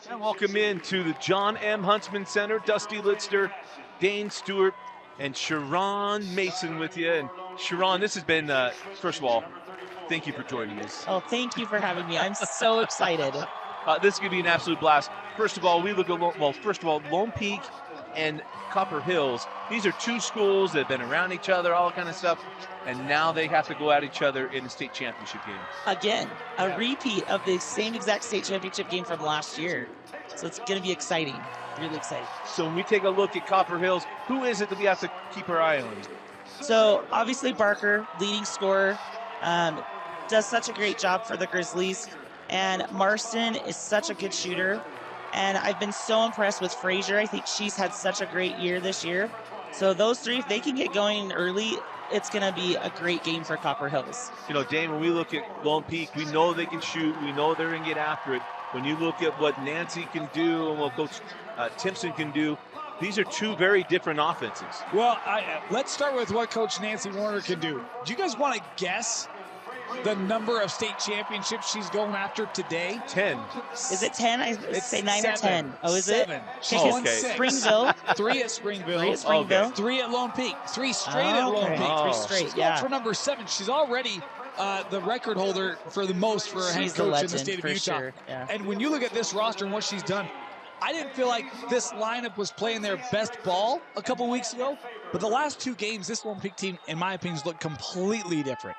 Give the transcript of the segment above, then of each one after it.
And welcome in to the John M. Huntsman Center. Dusty Litster, Dane Stewart, and Sharon Mason with you. And Sharon, this has been, first of all, thank you for joining us. Oh, thank you for having me. I'm so excited. This is going to be an absolute blast. First of all, we look at, Lone Peak and Copper Hills. These are two schools that have been around each other, all that kind of stuff, and now they have to go at each other in a state championship game. Again, a repeat of the same exact state championship game from last year. So it's going to be exciting, really exciting. So when we take a look at Copper Hills, who is it that we have to keep our eye on? So obviously Barker, leading scorer, does such a great job for the Grizzlies. And Marston is such a good shooter. And I've been so impressed with Frazier. I think she's had such a great year this year. So those three, if they can get going early, it's going to be a great game for Copper Hills. You know, Dane, when we look at Lone Peak, we know they can shoot. We know they're going to get after it. When you look at what Nancy can do and what Coach Timpson can do, these are two very different offenses. Well, let's start with what Coach Nancy Warner can do. Do you guys want to guess the number of state championships she's going after today? 10. Is it 10? I say 9 7. or 10. Oh, is Seven. it? She's Oh, won okay. 6. Springville. 3 at Springville. 3 at Springville. 3 at Lone Peak. 3 straight at Lone okay. Peak. Oh. 3 straight, She's going yeah. for number 7. She's already the record holder for the most for a head She's a coach in legend, the state of for Utah. sure. Yeah. And when you look at this roster and what she's done, I didn't feel like this lineup was playing their best ball a couple weeks ago, but the last 2 games, this Lone Peak team, in my opinion, has looked completely different.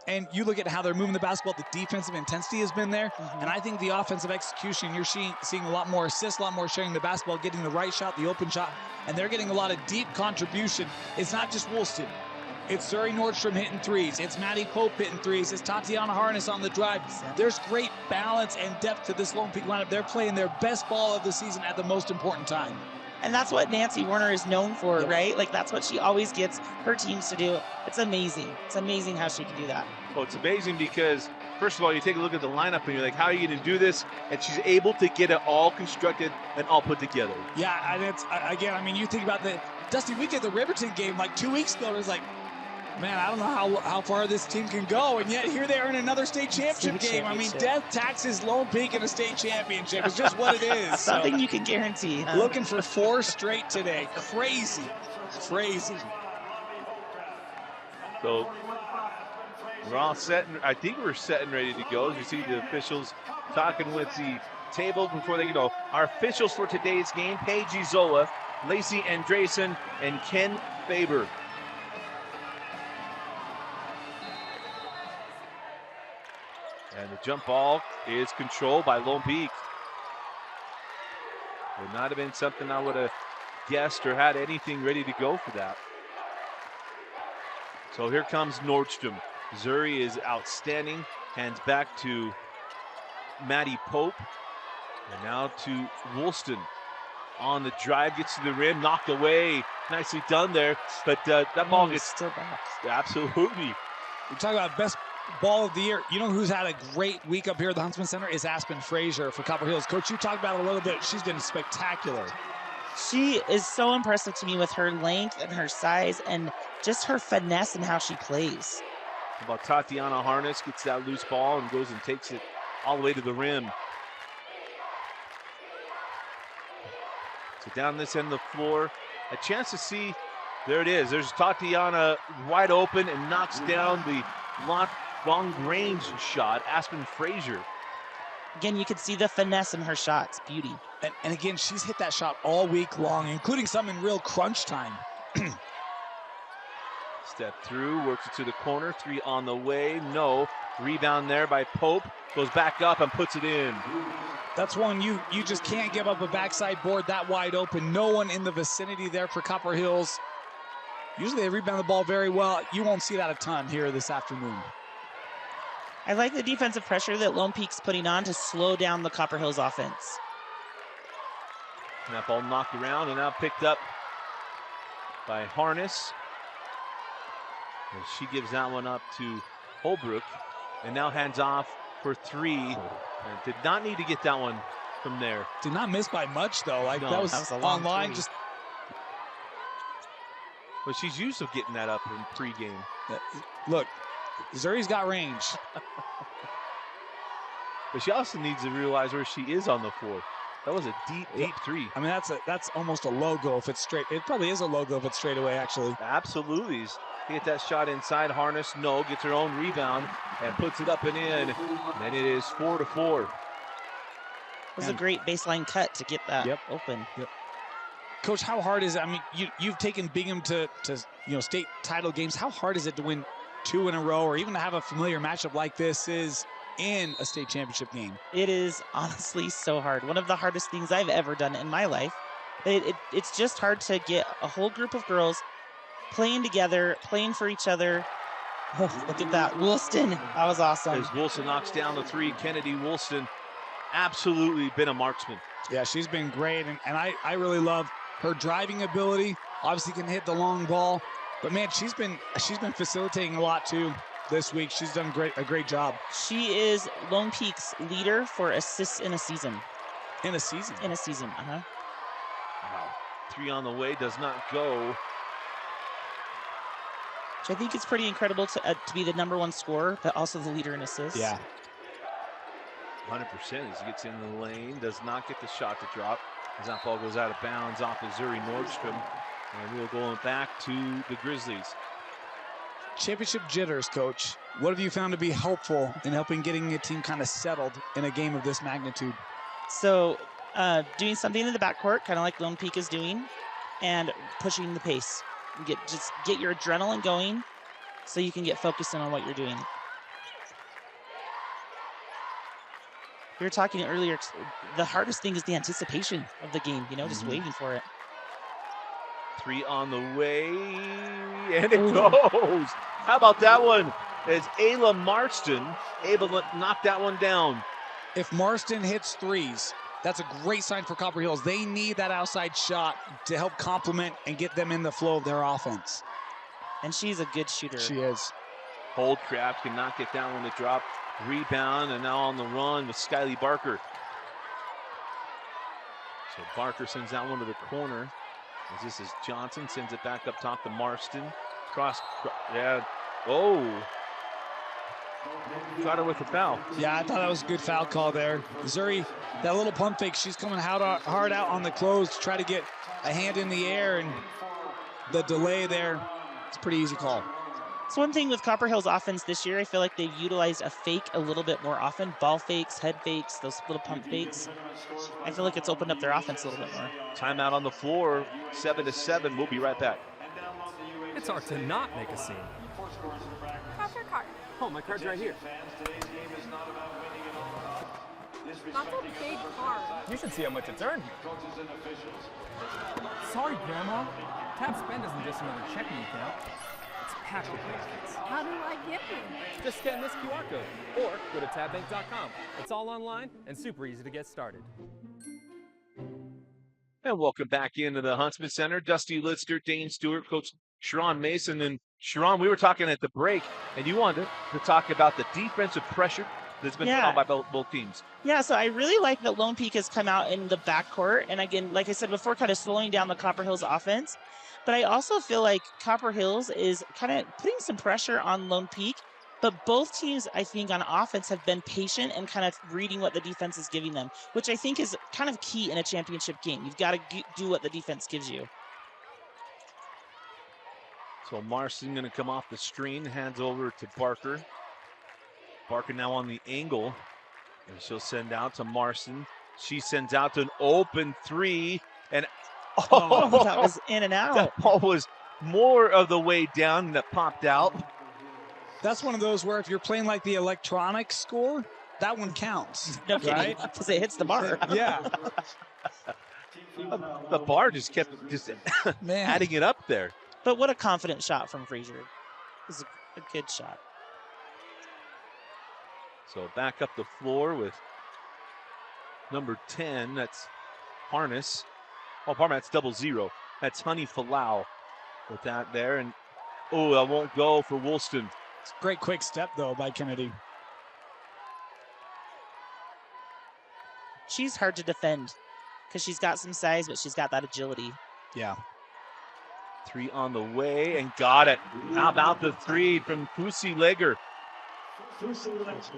And you look at how they're moving the basketball, the defensive intensity has been there. And I think the offensive execution, you're seeing a lot more assists, a lot more sharing the basketball, getting the right shot, the open shot, and they're getting a lot of deep contribution. It's not just Woolston. It's Zuri Nordstrom hitting threes. It's Maddie Pope hitting threes. It's Tatiana Harness on the drive. There's great balance and depth to this Lone Peak lineup. They're playing their best ball of the season at the most important time. And that's what Nancy Warner is known for, right? Like, that's what she always gets her teams to do. It's amazing. It's amazing how she can do that. Well, it's amazing because, first of all, you take a look at the lineup and you're like, how are you going to do this? And she's able to get it all constructed and all put together. Yeah, and it's, again, I mean, you think about Dusty, we did the Riverton game like 2 weeks ago. It was like, man, I don't know how far this team can go, and yet here they are in another state championship game. I mean, death taxes Lone Peak in a state championship. It's just what it is. Something you can guarantee. Looking for 4 straight today. Crazy. So we're all set. I think we're set and ready to go. As you see the officials talking with the table before they go. Our officials for today's game, Paige Isola, Lacey Andresen, and Ken Faber. And the jump ball is controlled by Lone Peak. Would not have been something I would have guessed or had anything ready to go for that. So here comes Nordstrom. Zuri is outstanding. Hands back to Maddie Pope. And now to Woolston. On the drive, gets to the rim, knocked away. Nicely done there. But that ball gets still back. Absolutely. We're talking about best ball of the year. You know who's had a great week up here at the Huntsman Center is Aspen Frazier for Copper Hills. Coach, you talked about it a little bit. She's been spectacular. She is so impressive to me with her length and her size and just her finesse and how she plays. How about Tatiana Harness gets that loose ball and goes and takes it all the way to the rim. So down this end of the floor, a chance to see, there it is. There's Tatiana wide open and knocks down the long range shot, Aspen Frazier. Again, you can see the finesse in her shots. Beauty. And again, she's hit that shot all week long, including some in real crunch time. Step through, works it to the corner, 3 on the way, no. Rebound there by Pope, goes back up and puts it in. That's one you just can't give up a backside board that wide open. No one in the vicinity there for Copper Hills. Usually they rebound the ball very well. You won't see that a ton here this afternoon. I like the defensive pressure that Lone Peak's putting on to slow down the Copper Hills offense. And that ball knocked around and now picked up by Harness. And she gives that one up to Holbrook. And now hands off for 3. And did not need to get that one from there. Did not miss by much, though. Like, No, that was a long online. three. Just But she's used to getting that up in pregame. look, Zuri's got range. But she also needs to realize where she is on the floor. That was a deep three. I mean, that's almost a logo if it's straight. It probably is a logo if it's straight away, actually. Absolutely. Get that shot inside. Harness, no, gets her own rebound and puts it up and in. And it is 4-4. It was a great baseline cut to get that open. Yep. Coach, how hard is it? I mean, you've taken Bingham to state title games. How hard is it to win 2 in a row, or even to have a familiar matchup like this is in a state championship game? It is honestly so hard. One of the hardest things I've ever done in my life. It's just hard to get a whole group of girls playing together, playing for each other. Oh, look at that. Woolston, that was awesome. As Woolston knocks down the three, Kennedy Woolston absolutely been a marksman. Yeah, she's been great, and I really love her driving ability. Obviously can hit the long ball, but man, she's been facilitating a lot too this week. She's done a great job. She is Lone Peak's leader for assists in a season. In a season? In a season, Wow. 3 on the way, does not go. Which I think is pretty incredible to be the #1 scorer, but also the leader in assists. Yeah. 100% as he gets in the lane, does not get the shot to drop. As that ball goes out of bounds off of Zuri Nordstrom. And we'll go back to the Grizzlies. Championship jitters, Coach. What have you found to be helpful in helping getting a team kind of settled in a game of this magnitude? So doing something in the backcourt, kind of like Lone Peak is doing, and pushing the pace. Just get your adrenaline going so you can get focused in on what you're doing. We were talking earlier, the hardest thing is the anticipation of the game, just waiting for it. 3 on the way, and it goes. How about that one? As Ayla Marston able to knock that one down. If Marston hits threes, that's a great sign for Copper Hills. They need that outside shot to help complement and get them in the flow of their offense. And she's a good shooter. She is. Holdcraft cannot get that one to drop. Rebound, and now on the run with Skyly Barker. So Barker sends that one to the corner. As this is Johnson, sends it back up top to Marston. Yeah. Oh. Got her with the foul. Yeah, I thought that was a good foul call there. Zuri, that little pump fake, she's coming hard out on the close to try to get a hand in the air, and the delay there, it's a pretty easy call. It's one thing with Copper Hills offense this year, I feel like they've utilized a fake a little bit more often. Ball fakes, head fakes, those little pump fakes. I feel like it's opened up their offense a little bit more. Timeout on the floor, 7-7. We'll be right back. It's hard to not make a scene. How's your card? Oh, my card's right here. That's a big card. You should see how much it's earned. Sorry, Grandma. Tap Spend isn't just another checking account. It's packed with benefits. How do I get one? Just scan this QR code or go to tabbank.com. It's all online and super easy to get started. And welcome back into the Huntsman Center. Dusty Lister, Dane Stewart, Coach Sharon Mason. And Sharon, we were talking at the break, and you wanted to talk about the defensive pressure that's been put on by both teams. Yeah, so I really like that Lone Peak has come out in the backcourt. And again, like I said before, kind of slowing down the Copper Hills offense. But I also feel like Copper Hills is kind of putting some pressure on Lone Peak. But both teams, I think, on offense have been patient and kind of reading what the defense is giving them, which I think is kind of key in a championship game. You've got to do what the defense gives you. So Marston going to come off the screen, hands over to Barker. Barker now on the angle, and she'll send out to Marston. She sends out to an open three, and oh, that was in and out. That ball was more of the way down and it popped out. That's one of those where if you're playing like the electronic score, that one counts. No kidding, right? because it hits the bar. Yeah. The bar just kept adding it up there. But what a confident shot from Frazier. It was a good shot. So back up the floor with number 10. That's Harness. Oh, pardon me, that's 00. That's Honey Falau with that there. And, oh, that won't go for Woolston. It's a great quick step, though, by Kennedy. She's hard to defend because she's got some size, but she's got that agility. Yeah. 3 on the way and got it. How about the 3 from Pussy Legger?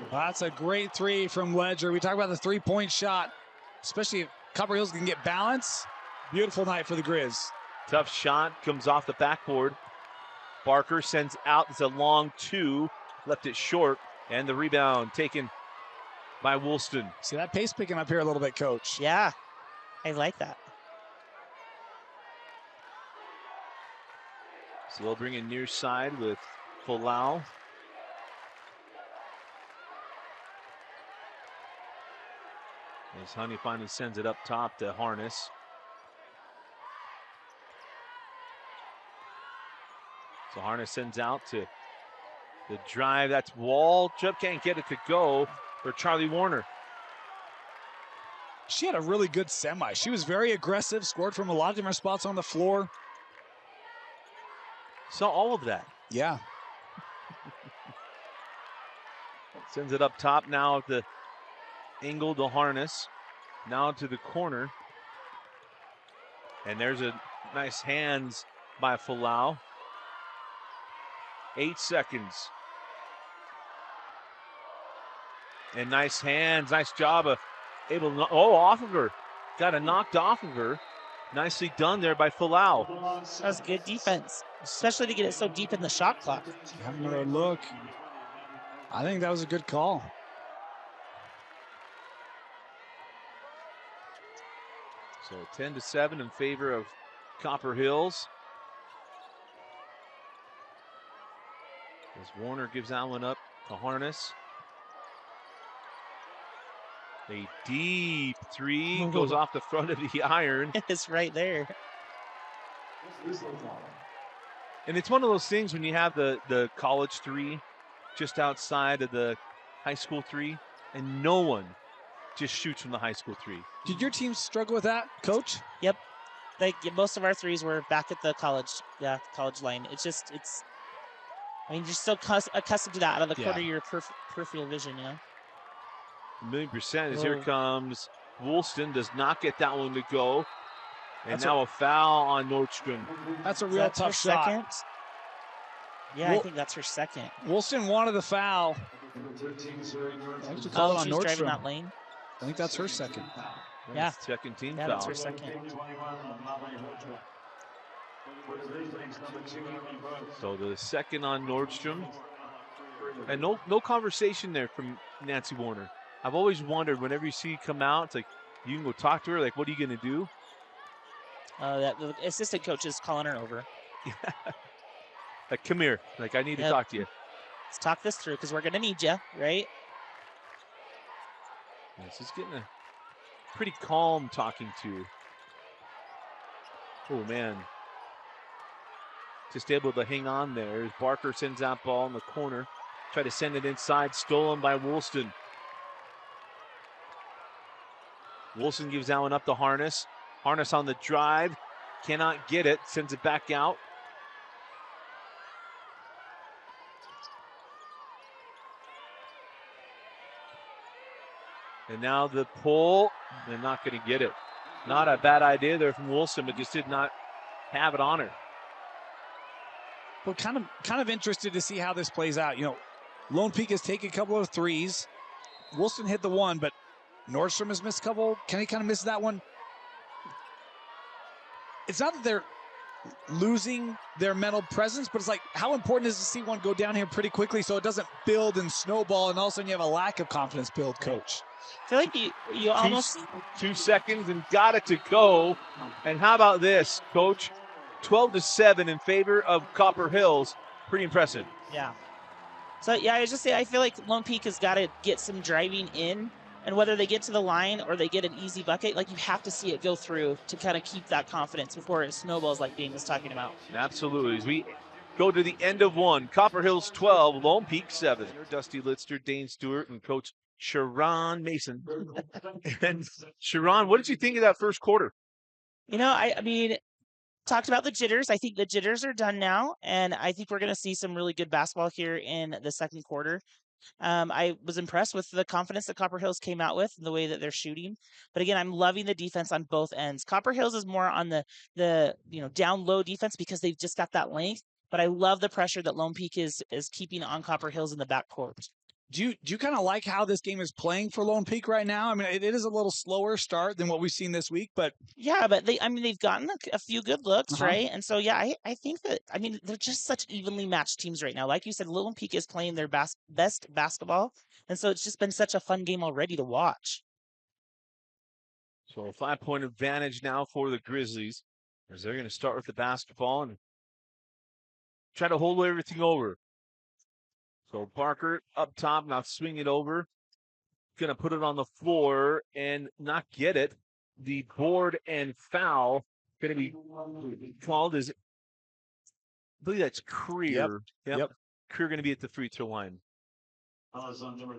That's a great 3 from Ledger. We talk about the 3-point shot, especially Copper Hills can get balance. Beautiful night for the Grizz. Tough shot, comes off the backboard. Barker sends out, it's a long 2, left it short, and the rebound taken by Woolston. See that pace picking up here a little bit, Coach. Yeah, I like that. So they'll bring in near side with Folau. As Honey finally sends it up top to Harness. So Harness sends out to the drive. That's Wall. Chubb can't get it to go for Charlie Warner. She had a really good semi. She was very aggressive, scored from a lot of different spots on the floor. Saw all of that. Yeah. Sends it up top now at the angle to Harness. Now to the corner. And there's a nice hands by Folau. 8 seconds. And nice hands, nice job of able to, off of her. Got it knocked off of her. Nicely done there by Folau. That was good defense, especially to get it so deep in the shot clock. Have another look. I think that was a good call. So 10-7 in favor of Copper Hills. As Warner gives that one up to Harness. A deep 3 goes off the front of the iron. It's right there. And it's one of those things when you have the college 3 just outside of the high school 3, and no one just shoots from the high school 3. Did your team struggle with that, Coach? Yep. Like most of our threes were back at the college line. It's I mean, you're so accustomed to that out of the corner of your peripheral vision, you know? 1,000,000%. As here comes Woolston, does not get that one to go. And That's now a foul on Nordstrom. That's a real tough shot. Second? Yeah, I think that's her second. Woolston wanted the foul. Actually called on she's driving Nordstrom. that lane. I think that's her second. Yeah. Second team Yeah, foul. that's her second. So the second on Nordstrom. And no conversation there from Nancy Warner. I've always wondered, whenever you see her come out, it's like, you can go talk to her, like, what are you going to do? The assistant coach is calling her over. Like, come here. Like, I need to talk to you. Let's talk this through because we're going to need you, right? This is getting a pretty calm talking to. Oh, man. Just able to hang on there as Barker sends that ball in the corner. Try to send it inside, stolen by Woolston. Woolston gives that one up to Harness. Harness on the drive, cannot get it, sends it back out. And now the pull, they're not going to get it. Not a bad idea there from Woolston, but just did not have it on her. Well, kind of interested to see how this plays out. You know, Lone Peak has taken a couple of threes. Woolston hit the one, but Nordstrom has missed a couple. Kenny kind of missed that one. It's not that they're losing their mental presence, but it's like, how important is to see one go down here pretty quickly so it doesn't build and snowball, and all of a sudden you have a lack of confidence build, Coach? I feel like you almost 2 seconds and got it to go. And how about this, Coach? 12-7 in favor of Copper Hills. Pretty impressive. Yeah. So, yeah, I was just saying, I feel like Lone Peak has got to get some driving in, and whether they get to the line or they get an easy bucket, like, you have to see it go through to kind of keep that confidence before it snowballs like Dane was talking about. Absolutely. As we go to the end of one, Copper Hills 12, Lone Peak 7. Dusty Litster, Dane Stewart, and Coach Sharon Mason. And Sharon, what did you think of that first quarter? You know, I mean, talked about the jitters. I think the jitters are done now, and I think we're going to see some really good basketball here in the second quarter. I was impressed with the confidence that Copper Hills came out with and the way that they're shooting. But again, I'm loving the defense on both ends. Copper Hills is more on the down low defense because they've just got that length. But I love the pressure that Lone Peak is keeping on Copper Hills in the backcourt. Do you kind of like how this game is playing for Lone Peak right now? I mean, it is a little slower start than what we've seen this week, but Yeah, but they've gotten a few good looks, Uh-huh. right? And so, yeah, I think that, they're just such evenly matched teams right now. Like you said, Lone Peak is playing their best basketball. And so it's just been such a fun game already to watch. So a 5-point advantage now for the Grizzlies, as they're going to start with the basketball and try to hold everything over. So Barker up top, now swing it over. Going to put it on the floor and not get it. The board and foul going to be called as, I believe that's Creer. Yep. Creer going to be at the free throw line. I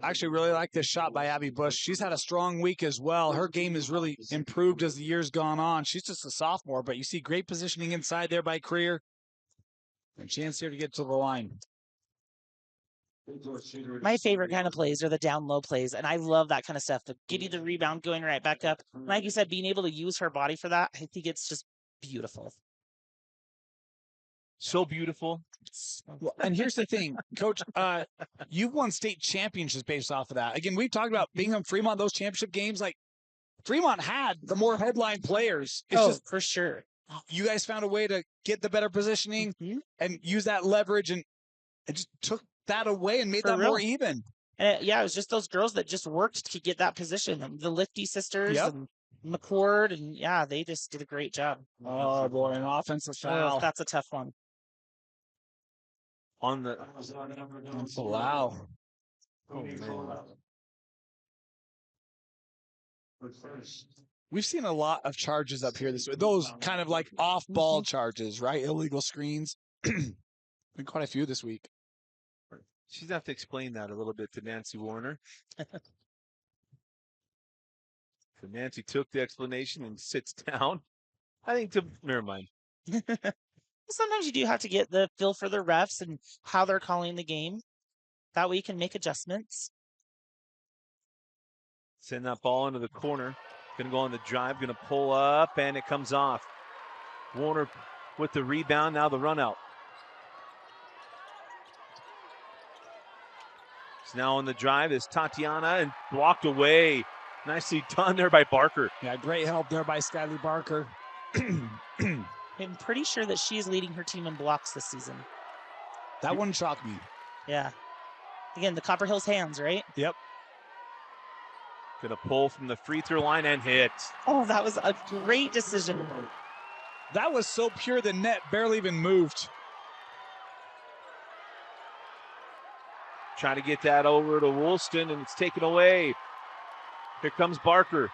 actually really like this shot by Abby Bush. She's had a strong week as well. Her game has really improved as the year's gone on. She's just a sophomore, but you see great positioning inside there by Creer. And chance here to get to the line. My favorite kind of plays are the down low plays, and I love that kind of stuff. The getting the rebound, going right back up. Like you said, being able to use her body for that, I think it's just beautiful. So beautiful. Well, and here's the thing, Coach, you've won state championships based off of that. Again, we've talked about Bingham, Fremont, those championship games. Like, Fremont had the more headline players. It's just for sure. You guys found a way to get the better positioning and use that leverage, and it just took that away and made For that real. more even. And it was just those girls that just worked to get that position. The Lifty sisters and McCord, and yeah, they just did a great job. Oh boy, an offensive foul. That's a tough one. On the wow. Oh, man. We've seen a lot of charges up here this week. Those kind of like off-ball charges, right? Illegal screens. Been quite a few this week. She's gonna have to explain that a little bit to Nancy Warner. So Nancy took the explanation and sits down. Never mind. Sometimes you do have to get the feel for the refs and how they're calling the game. That way you can make adjustments. Send that ball into the corner. Gonna go on the drive, gonna pull up, and it comes off. Warner with the rebound, now the run out. It's now on the drive is Tatiana and blocked away. Nicely done there by Barker. Yeah, great help there by Skyly Barker. I'm pretty sure that she's leading her team in blocks this season. That wouldn't shock me. Yeah. Again, the Copper Hills hands, right? Yep. Gonna pull from the free throw line and hit. Oh, that was a great decision. That was so pure the net barely even moved. Trying to get that over to Woolston, and it's taken away. Here comes Barker.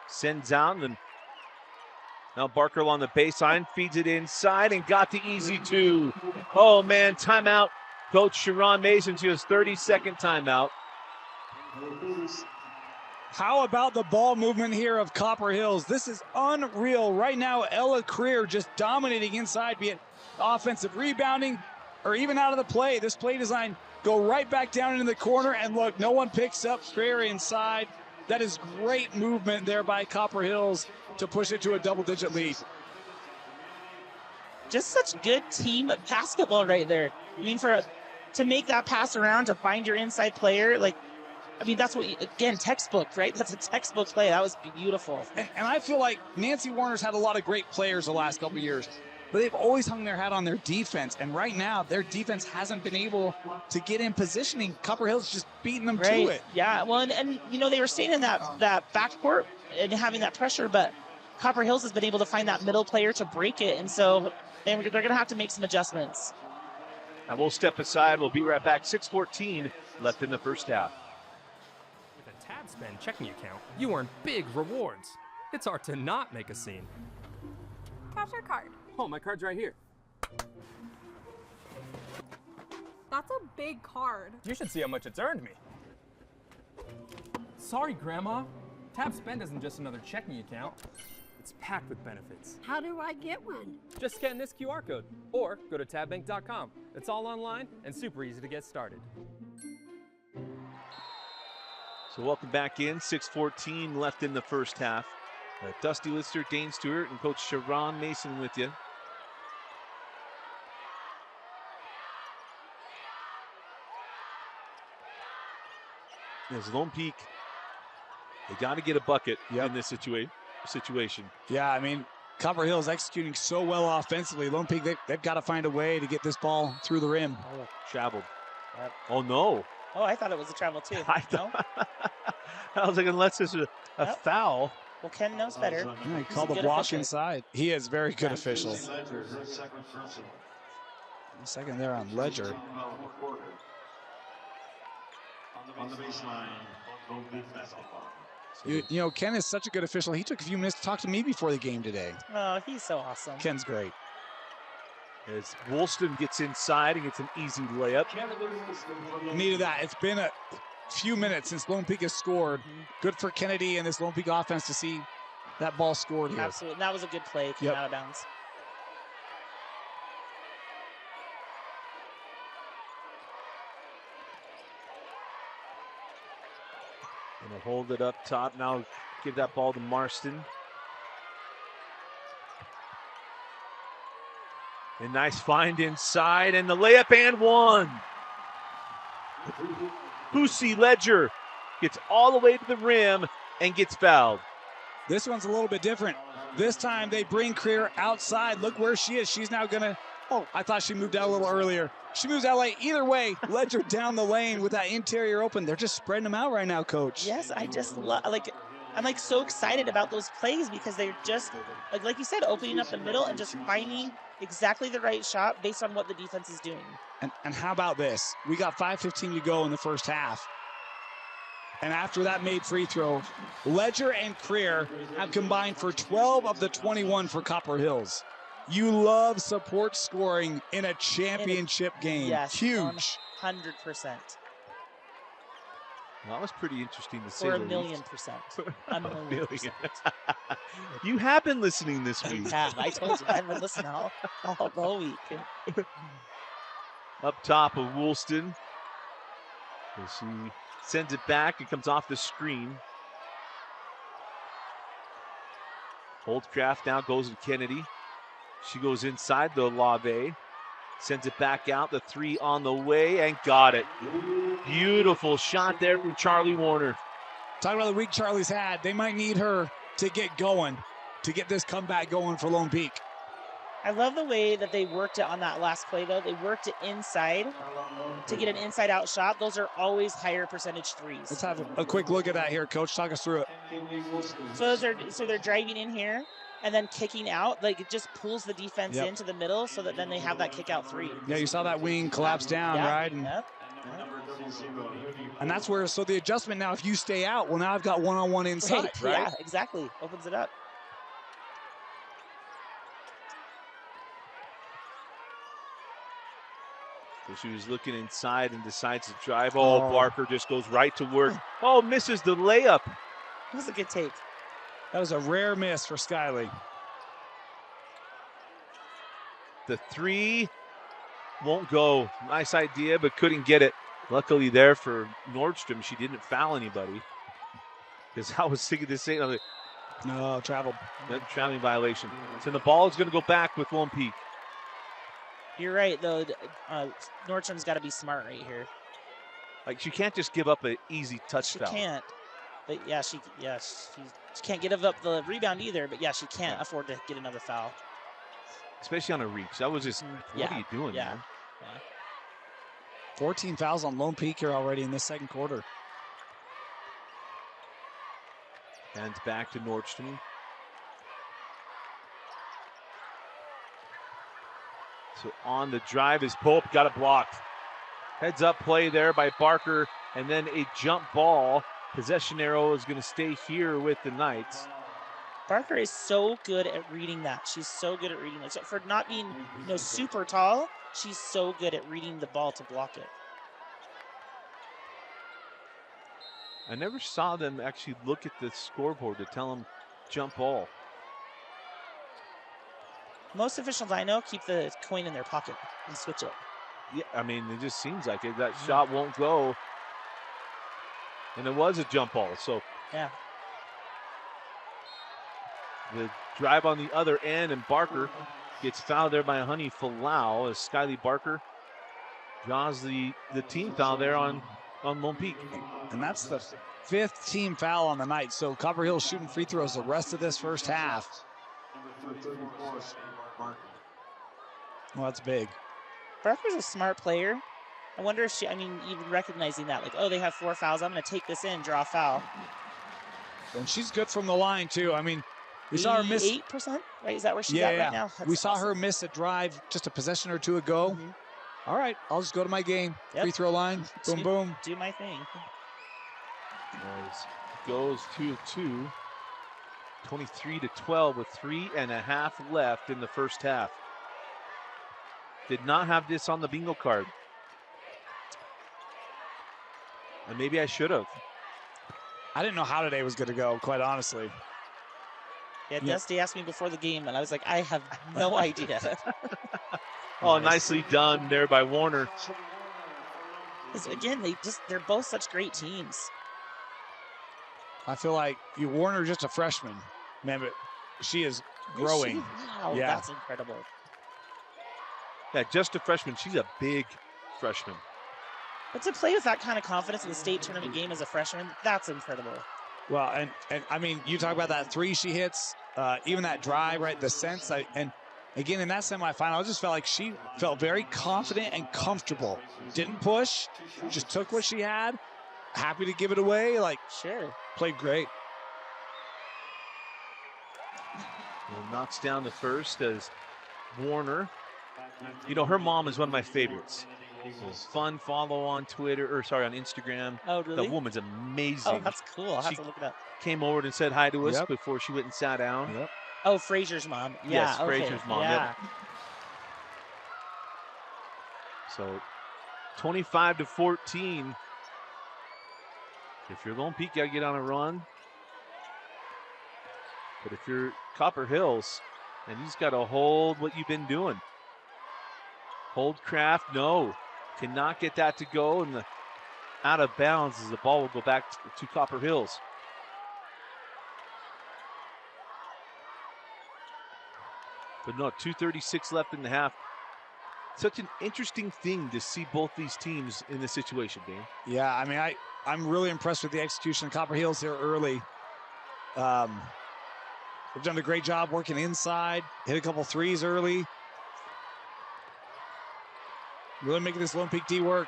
Sends out, and now Barker along the baseline, feeds it inside, and got the easy two. Oh, man, timeout. Coach Sharon Mason to his 32nd timeout. How about the ball movement here of Copper Hills? This is unreal. Right now, Ella Creer just dominating inside, be it offensive rebounding or even out of the play. This play design, go right back down into the corner, and look, no one picks up Creer inside. That is great movement there by Copper Hills to push it to a double-digit lead. Just such good team basketball right there. I mean, to make that pass around, to find your inside player, that's again, textbook, right? That's a textbook play. That was beautiful. And I feel like Nancy Warner's had a lot of great players the last couple of years, but they've always hung their hat on their defense. And right now, their defense hasn't been able to get in positioning. Copper Hills just beating them to it. Yeah, well, and they were staying in that backcourt and having that pressure, but Copper Hills has been able to find that middle player to break it. And so they're going to have to make some adjustments. And we'll step aside. We'll be right back. 6:14 left in the first half. With a tab spend checking account, you earn big rewards. It's hard to not make a scene. Cash or card? Oh, my card's right here. That's a big card. You should see how much it's earned me. Sorry, Grandma. Tab Spend isn't just another checking account. It's packed with benefits. How do I get one? Just scan this QR code or go to tabbank.com. It's all online and super easy to get started. So welcome back in. 6:14 left in the first half. Dusty Lister, Dane Stewart, and Coach Sharon Mason with you. As Lone Peak, they got to get a bucket in this situation. Yeah, I mean, Copper Hills executing so well offensively. Lone Peak, they've got to find a way to get this ball through the rim. Oh, traveled. Oh, no. Oh, I thought it was a travel too. No? I was like, unless it's a foul. Well, Ken knows better. Yeah, he called the block inside. He is very good official. Second there on Ledger. On the baseline, You know, Ken is such a good official. He took a few minutes to talk to me before the game today. Oh, he's so awesome. Ken's great. As Woolston gets inside and gets an easy layup. Needed that. It's been a few minutes since Lone Peak has scored. Good for Kennedy and this Lone Peak offense to see that ball scored here. Absolutely. And that was a good play. Came out of bounds. Gonna hold it up top. Now give that ball to Marston. A nice find inside and the layup and one. Pussy Ledger gets all the way to the rim and gets fouled. This one's a little bit different. This time they bring Creer outside. Look where she is. She's now gonna, oh, I thought she moved out a little earlier. She moves out late. Either way, Ledger down the lane with that interior open. They're just spreading them out right now, Coach. Yes, I just love, I'm like so excited about those plays because they're just, like you said, opening up the middle and just finding exactly the right shot based on what the defense is doing. And how about this? We got 5:15 to go in the first half. And after that made free throw, Ledger and Creer have combined for 12 of the 21 for Copper Hills. You love support scoring in a championship game. Yes, huge. 100%. Well, that was pretty interesting to say. For a million percent. A million percent. You have been listening this week. I told you I've been listening all week. Up top of Woolston. As she sends it back. It comes off the screen. Holdcraft now goes to Kennedy. She goes inside the Lave. Sends it back out. The three on the way and got it. Beautiful shot there from Charlie Warner. Talk about the week Charlie's had. They might need her to get going, to get this comeback going for Lone Peak. I love the way that they worked it on that last play, though. They worked it inside to get an inside-out shot. Those are always higher percentage threes. Let's have a quick look at that here, Coach. Talk us through it. So they're driving in here and then kicking out. Like, it just pulls the defense into the middle so that then they have that kick-out three. Yeah, you saw that wing collapse down, right? And that's where, so the adjustment now, if you stay out, well, now I've got one-on-one inside, right? Yeah, exactly. Opens it up. So she was looking inside and decides to drive. Oh, Barker just goes right to work. Oh, misses the layup. That was a good take. That was a rare miss for Skyley. The three won't go. Nice idea, but couldn't get it. Luckily there for Nordstrom, she didn't foul anybody. Because I was thinking the same. Like, no, traveled. Traveling violation. So the ball is going to go back with Lone Peak. You're right, though. Nordstrom's got to be smart right here. Like, she can't just give up an easy touch foul. She can't. But yeah, she can't give up the rebound either. But yeah, she can't afford to get another foul. Especially on a reach. That was just, what are you doing, man? 14 fouls on Lone Peak here already in this second quarter. Hands back to Nordstrom. So on the drive is Pope, got it blocked. Heads up play there by Barker, and then a jump ball. Possession arrow is going to stay here with the Knights. Barker is so good at reading that. She's so good at reading it. So for not being super tall, she's so good at reading the ball to block it. I never saw them actually look at the scoreboard to tell them jump ball. Most officials I know keep the coin in their pocket and switch it. Yeah, I mean, it just seems like it. That shot won't go. And it was a jump ball, so. Yeah. The drive on the other end, and Barker gets fouled there by Honey Falau as Skyley Barker draws the team foul there on Lone Peak. And that's the 5th team foul on the night. So Copper Hills shooting free throws the rest of this first half. Well, that's big. Barker's a smart player. I wonder if she, I mean, even recognizing that, like, oh, they have 4 fouls. I'm going to take this in, draw a foul. And she's good from the line, too. I mean, we saw her miss 8%, right? Is that where she's at right now? We saw her miss a drive just a possession or two ago. All right, I'll just go to my game. Free throw line, boom, boom. Do my thing. As goes 2-2, 23-12 with 3.5 left in the first half. Did not have this on the bingo card. And maybe I should have. I didn't know how today was going to go, quite honestly. Yeah, Dusty asked me before the game, and I was like, I have no idea. Oh, nicely done there by Warner. Again, they're both such great teams. I feel like Warner just a freshman, man, but she is growing. Wow, yeah. That's incredible. Yeah, just a freshman. She's a big freshman. But to play with that kind of confidence in the state tournament game as a freshman, that's incredible. Well, and I mean, you talk about that 3 she hits, even that drive, right? The sense, and again, in that semifinal, I just felt like she felt very confident and comfortable. Didn't push, just took what she had. Happy to give it away. Like, sure. Played great. Well, knocks down the first as Warner. You know, her mom is one of my favorites. Fun follow on Twitter, or sorry, on Instagram. Oh, really? The woman's amazing. Oh, that's cool. I'll have to look it up. Came over and said hi to us before she went and sat down. Yep. Oh, Frazier's mom. Yeah, yes, okay. Frazier's mom. Yeah. Yep. So 25-14. If you're Lone Peak, you gotta get on a run. But if you're Copper Hills, then you just gotta hold what you've been doing. Hold Kraft, no. Cannot get that to go, and the out of bounds as the ball will go back to Copper Hills. But no, 2:36 left in the half. Such an interesting thing to see both these teams in this situation, Dan. Yeah, I mean, I'm really impressed with the execution of Copper Hills here early. They've done a great job working inside, hit a couple threes early. Really making this Lone Peak D work.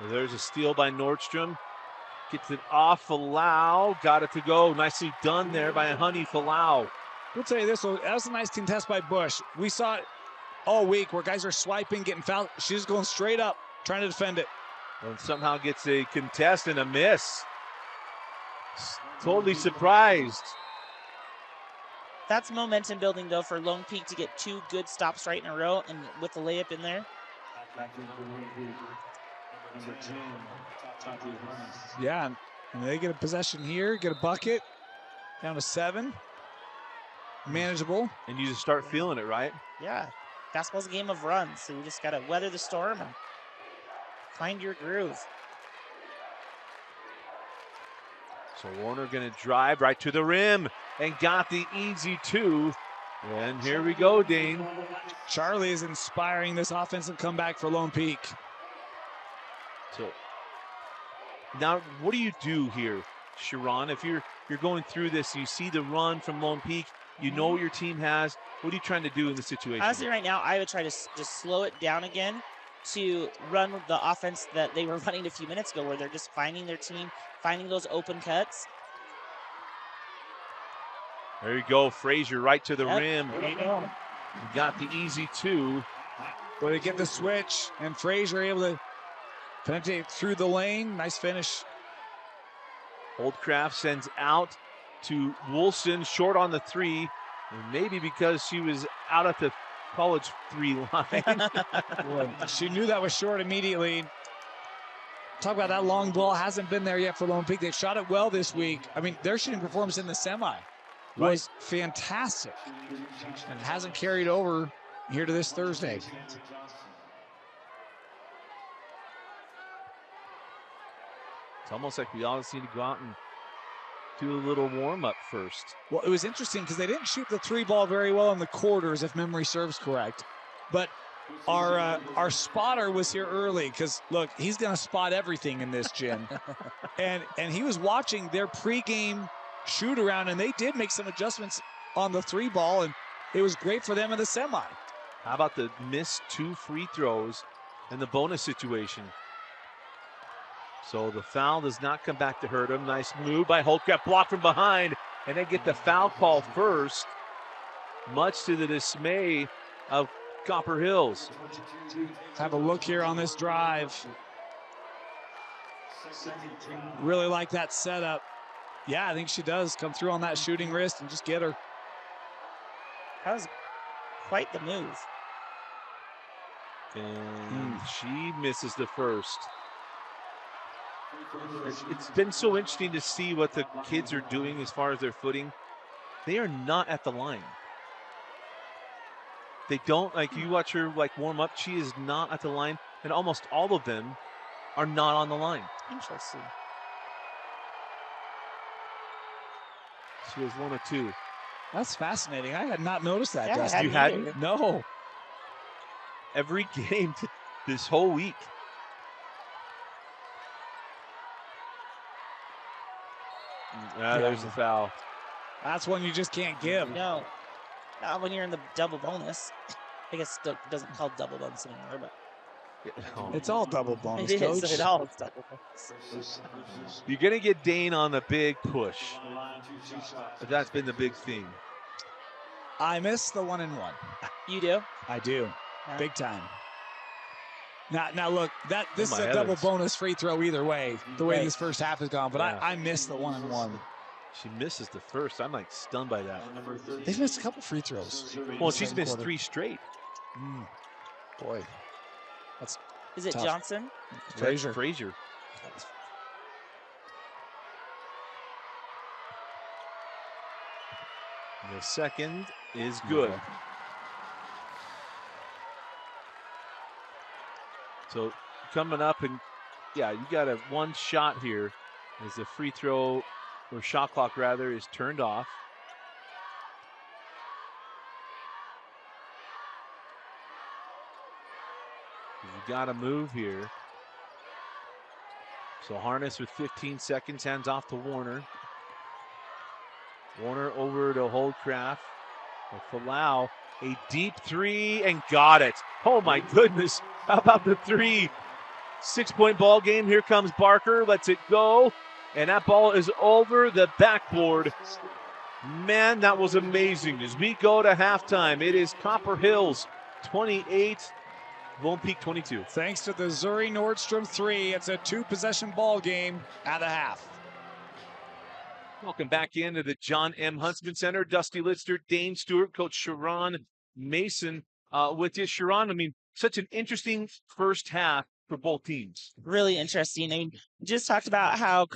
Well, there's a steal by Nordstrom. Gets it off Falau. Got it to go. Nicely done there by Honey Falau. We'll tell you this, that was a nice contest by Bush. We saw it all week where guys are swiping, getting fouled. She's going straight up, trying to defend it. And somehow gets a contest and a miss. Totally surprised. That's momentum building, though, for Lone Peak to get 2 good stops right in a row and with the layup in there. Yeah, and they get a possession here, get a bucket. Down to 7. Manageable. And you just start feeling it, right? Yeah. Basketball's a game of runs, so you just got to weather the storm and find your groove. So Warner going to drive right to the rim and got the easy 2. And here we go, Dane. Charlie is inspiring this offensive comeback for Lone Peak. So now what do you do here, Sharon? If you're going through this, you see the run from Lone Peak, you know what your team has. What are you trying to do in this situation? Honestly, right now, I would try to just slow it down again to run the offense that they were running a few minutes ago, where they're just finding their team, finding those open cuts. There you go, Frazier right to the rim. There you go. Got the easy 2. Well, they get the switch, and Frazier able to penetrate through the lane. Nice finish. Holdcraft sends out to Woolston, short on the 3. And maybe because she was out at the college 3 line. She knew that was short immediately. Talk about that long ball. Hasn't been there yet for Lone Peak. They've shot it well this week. I mean, their shooting performance in the semi was fantastic and hasn't carried over here to this Thursday. It's almost like we all need to go out and do a little warm-up first. Well, it was interesting because they didn't shoot the 3 ball very well in the quarters, if memory serves correct. But our spotter was here early because look, he's going to spot everything in this gym, and he was watching their pregame shoot around, and they did make some adjustments on the 3 ball, and it was great for them in the semi. How about the missed 2 free throws in the bonus situation? So the foul does not come back to hurt him. Nice move by Holtcraft, blocked from behind, and they get the foul call first, much to the dismay of Copper Hills. Have a look here on this drive. Really like that setup. Yeah, I think she does come through on that shooting wrist and just get her. That was quite the move. And she misses the first. It's been so interesting to see what the kids are doing as far as their footing. They are not at the line. They don't, like, you watch her like warm up, she is not at the line, and almost all of them are not on the line. Interesting. She was 1 of 2. That's fascinating. I had not noticed that, Yeah, Dustin. You hadn't? No. Every game this whole week. There's the foul. That's one you just can't give. No. Not when you're in the double bonus. I guess it doesn't call double bonus anymore, but It's all double bonus, it is. Coach. It all is double bonus. You're going to get Dane on the big push. That's been the big theme. I miss the 1-and-1. You do? I do. Yeah. Big time. Now look, this Oh is my a double heavens. bonus free throw either way, the way Right. this first half has gone, but Yeah. I miss the 1-and-1. She misses the first. I'm like stunned by that. They've missed a couple free throws. Well, she's Second missed quarter. 3 straight. Boy. Is it Tough. Johnson? Frazier. Frazier. The second is good. So coming up, and yeah, you got a 1 shot here as the free throw, or shot clock rather, is turned off. You got to move here. So Harness with 15 seconds, hands off to Warner. Warner over to Holdcraft. Falau, a deep 3, and got it. Oh my goodness. How about the 3? 6-point ball game. Here comes Barker, lets it go. And that ball is over the backboard. Man, that was amazing. As we go to halftime, it is Copper Hills 28, Lone Peak 22. Thanks to the Zuri Nordstrom 3, it's a 2-possession ball game at the half. Welcome back into the John M. Huntsman Center. Dusty Litster, Dane Stewart, Coach Sharon Mason with you. Sharon, I mean, such an interesting first half for both teams. Really interesting. I mean, we just talked about how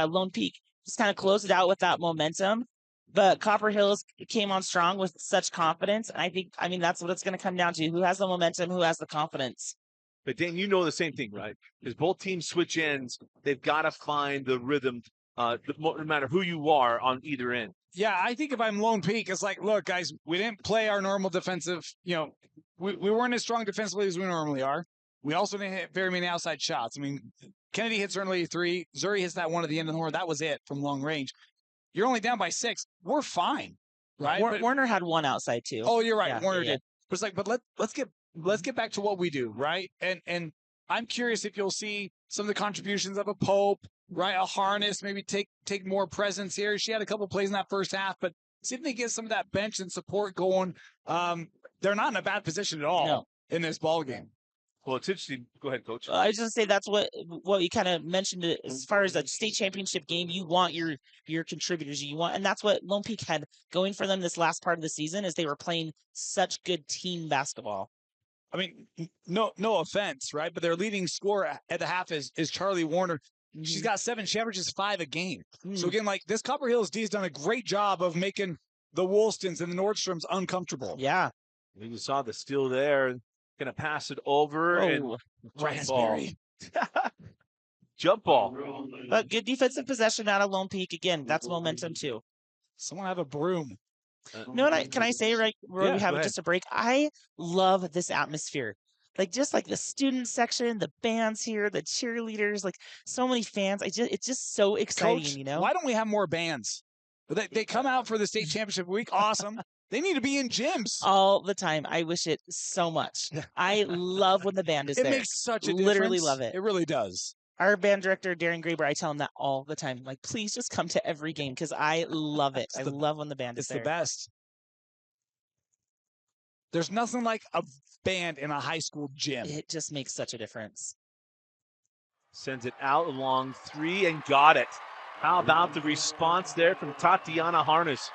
Lone Peak just kind of closed it out with that momentum, but Copper Hills came on strong with such confidence. And I mean, that's what it's going to come down to. Who has the momentum? Who has the confidence? But Dane, you know the same thing, right? Because both teams switch ends. They've got to find the rhythm, no matter who you are on either end. Yeah, I think if I'm Lone Peak, it's like, look, guys, we didn't play our normal defensive, we weren't as strong defensively as we normally are. We also didn't hit very many outside shots. I mean, Kennedy hits early 3. Zuri hits that one at the end of the horn. That was it from long range. You're only down by 6. We're fine, right? Warner had 1 outside too. Oh, you're right. Yeah, Warner yeah. did. But it's like, let's get back to what we do, right? And I'm curious if you'll see some of the contributions of a Pope, right? A Harness, maybe take more presence here. She had a couple plays in that first half, but see if they get some of that bench and support going. They're not in a bad position at all in this ball game. Well, it's interesting. Go ahead, Coach. I was just say that's what you kind of mentioned as far as a state championship game. You want your contributors. And that's what Lone Peak had going for them this last part of the season, is they were playing such good team basketball. I mean, no offense, right? But their leading scorer at the half is Charlie Warner. She's got 7. She averages 5 a game. So again, like, this Copper Hills D has done a great job of making the Woolstons and the Nordstroms uncomfortable. Yeah. You saw the steal there. Going to pass it over. And Raspberry. Jump ball. But good defensive possession out of Lone Peak. Again, that's momentum too. Someone have a broom. You know what? Can I say right where Yeah, we go have ahead. just a break? I love this atmosphere. Like just like the student section, the bands here, the cheerleaders, like so many fans. It's just so exciting, Coach, you know? why don't we have more bands? They come out for the state championship week. Awesome. They need to be in gyms. All the time. I wish it so much. I love when the band is It there. makes such a Literally difference. love it. It really does. Our band director, Darren Graber, I tell him that all the time. Like, please just come to every game because I love it. I love when the band is It's there. the best. There's nothing like a band in a high school gym. It just makes such a difference. Sends it out along 3 and got it. How about the response there from Tatiana Harness?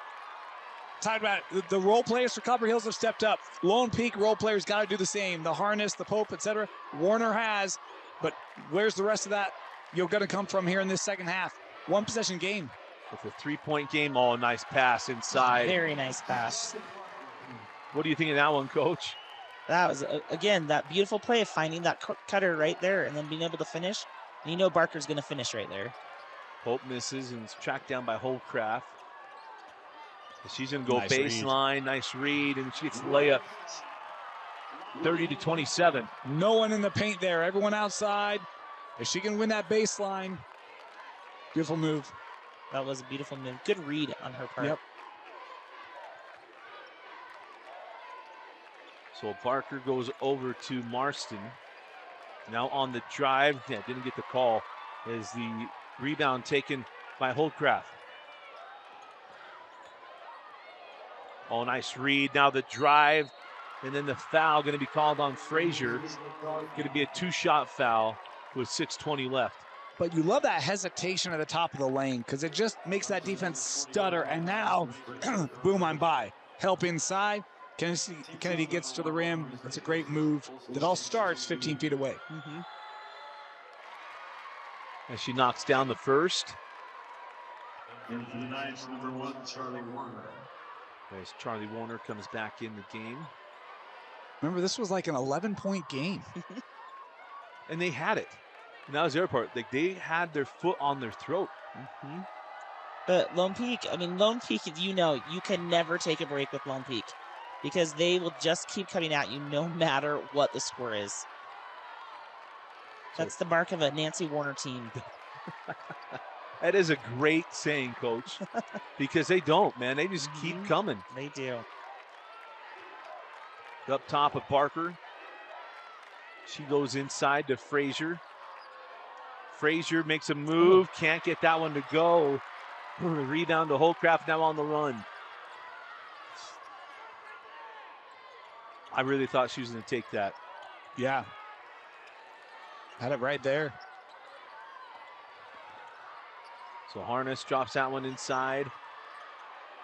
Talk about it. The role players for Copper Hills have stepped up. Lone Peak role players got to do the same. The Harness, the Pope, etc. Warner has, but where's the rest of that? You're going to come from here in this second half. One possession game. It's a 3-point game. Oh, nice pass inside. Very nice pass. What do you think of that one, Coach? That was, again, that beautiful play of finding that cutter right there and then being able to finish. And you know Barker's going to finish right there. Pope misses and is tracked down by Holcraft. She's going to go Nice baseline. read. Nice read, and she gets the layup. 30-27. No one in the paint there. Everyone outside. If she can win that baseline, beautiful move. That was a beautiful move. Good read on her part. Yep. So Barker goes over to Marston. Now on the drive. Yeah, didn't get the call. Is the rebound taken by Holcraft. Oh, nice read. Now the drive. And then the foul going to be called on Frazier. Going to be a 2-shot foul with 6:20 left. But you love that hesitation at the top of the lane because it just makes that defense stutter. And now, boom, I'm by. Help inside. Kennedy gets to the rim. It's a great move. It all starts 15 feet away. Mm-hmm. As she knocks down the first. And for the Knights, number 1, Charlie Warner. As Charlie Warner comes back in the game. Remember, this was like an 11-point game. And they had it. And that was the other part. Like, they had their foot on their throat. Mm-hmm. But Lone Peak, Lone Peak, you know, you can never take a break with Lone Peak because they will just keep coming at you no matter what the score is. That's the mark of a Nancy Warner team. That is a great saying, Coach, because they don't, man. They just keep coming. They do. Up top of Barker. She goes inside to Frazier. Frazier makes a move. Can't get that one to go. Rebound to Holcraft, now on the run. I really thought she was going to take that. Yeah. Had it right there. So Harness drops that one inside.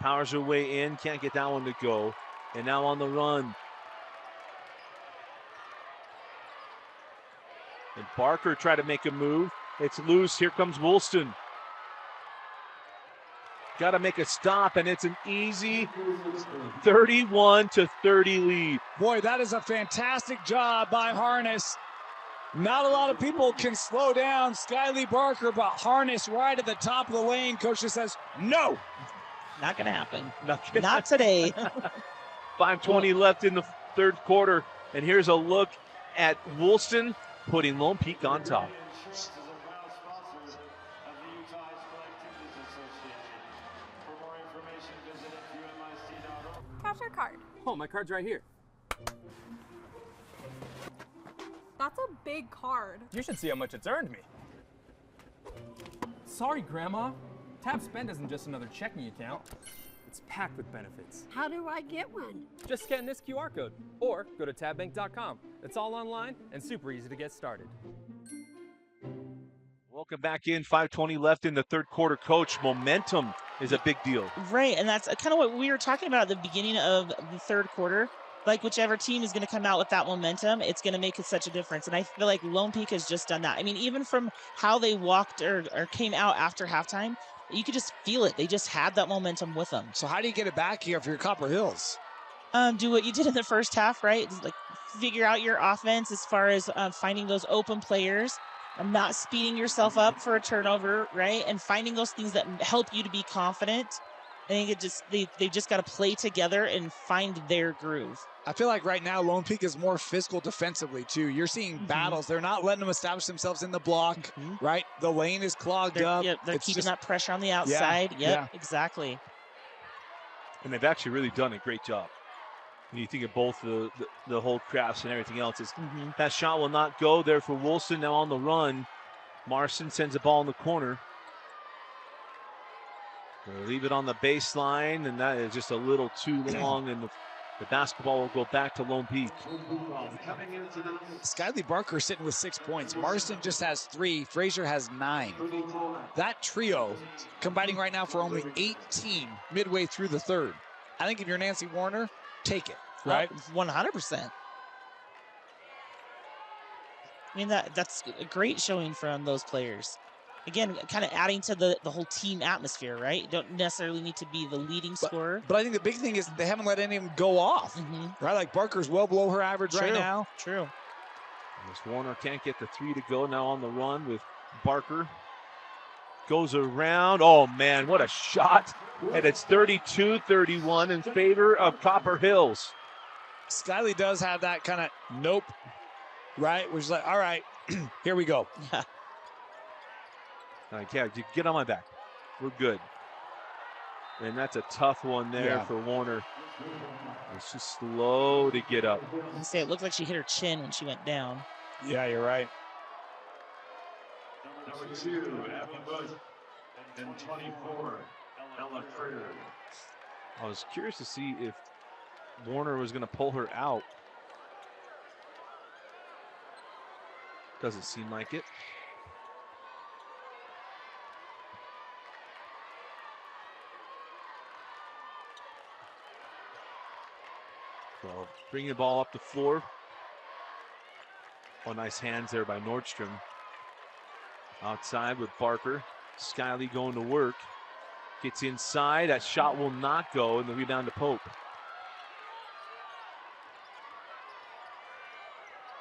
Powers her way in. Can't get that one to go. And now on the run. And Barker tried to make a move. It's loose. Here comes Woolston. Got to make a stop, and it's an easy 31-30 lead. Boy, that is a fantastic job by Harness. Not a lot of people can slow down Skylee Barker, but Harness right at the top of the lane. Coach just says, no. Not going to happen. Not today. 5:20 left in the third quarter. And here's a look at Woolston putting Lone Peak on top. Capture card. Oh, my card's right here. That's a big card. You should see how much it's earned me. Sorry, Grandma. Tab Spend isn't just another checking account. It's packed with benefits. How do I get one? Just scan this QR code or go to tabbank.com. It's all online and super easy to get started. Welcome back in. 5:20 left in the third quarter. Coach, momentum is a big deal. Right, and that's kind of what we were talking about at the beginning of the third quarter. Like, whichever team is going to come out with that momentum, it's going to make such a difference. And I feel like Lone Peak has just done that. I mean, even from how they walked or came out after halftime, you could just feel it. They just had that momentum with them. So how do you get it back here if you're Copper Hills? Do what you did in the first half, right? Just, like, figure out your offense as far as finding those open players. And not speeding yourself up for a turnover, right? And finding those things that help you to be confident. I think they've just got to play together and find their groove. I feel like right now Lone Peak is more physical defensively too. You're seeing battles. They're not letting them establish themselves in the block, right? The lane is clogged up. Yep, they're keeping that pressure on the outside. Yep, exactly. And they've actually really done a great job. When you think of both the whole crafts and everything else, that shot will not go there for Wilson. Now on the run, Marston sends the ball in the corner. They'll leave it on the baseline, and that is just a little too long, and the basketball will go back to Lone Peak. Skyly Barker sitting with 6 points. Marston just has 3. Frazier has 9. That trio combining right now for only 18 midway through the third. I think if you're Nancy Warner, take it, right? 100%. I mean, that's a great showing from those players. Again, kind of adding to the whole team atmosphere, right? You don't necessarily need to be the leading scorer. But I think the big thing is they haven't let any of them go off, right? Like Barker's well below her average right now. True. Miss Warner can't get the 3 to go. Now on the run with Barker. Goes around. Oh, man, what a shot. And it's 32-31 in favor of Copper Hills. Skyly does have that kind of nope, right? Which is like, all right, here we go. Yeah, get on my back. We're good. And that's a tough one there for Warner. She's slow to get up. I say it looked like she hit her chin when she went down. Yeah, you're right. Number 2, Abby Bush. And 24, Ella Critter. I was curious to see if Warner was going to pull her out. Doesn't seem like it. So bringing the ball up the floor. Oh, nice hands there by Nordstrom. Outside with Barker. Skyly going to work. Gets inside. That shot will not go, and the rebound to Pope.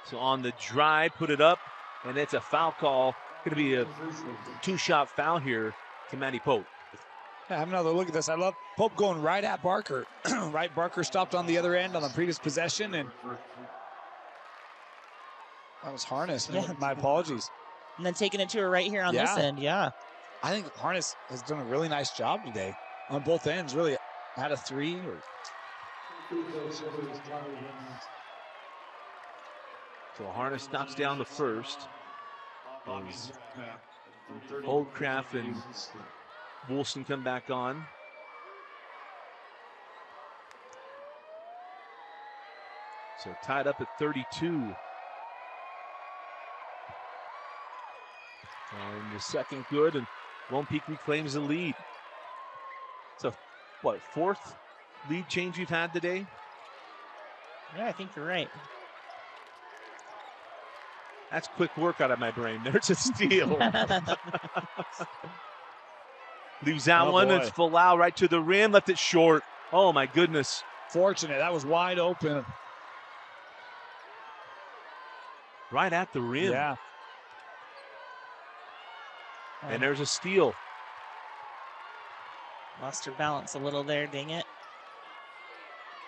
So on the drive, put it up, and it's a foul call. Going to be a 2-shot foul here to Maddie Pope. Yeah, have another look at this. I love Pope going right at Barker. Right, Barker stopped on the other end on the previous possession, and that was Harness. Yeah. My apologies. And then taking it to her right here on this end, I think Harness has done a really nice job today on both ends. Really had a 3. So Harness knocks down the first. Holdcraft and Wilson come back on. So tied up at 32. And the second good, and Lone Peak reclaims the lead. So, what, 4th lead change we've had today? Yeah, I think you're right. That's quick work out of my brain. There's a steal. Leaves that one. Boy. It's Falau right to the rim. Left it short. Oh, my goodness. Fortunate. That was wide open. Right at the rim. Yeah. And there's a steal. Lost her balance a little there, dang it.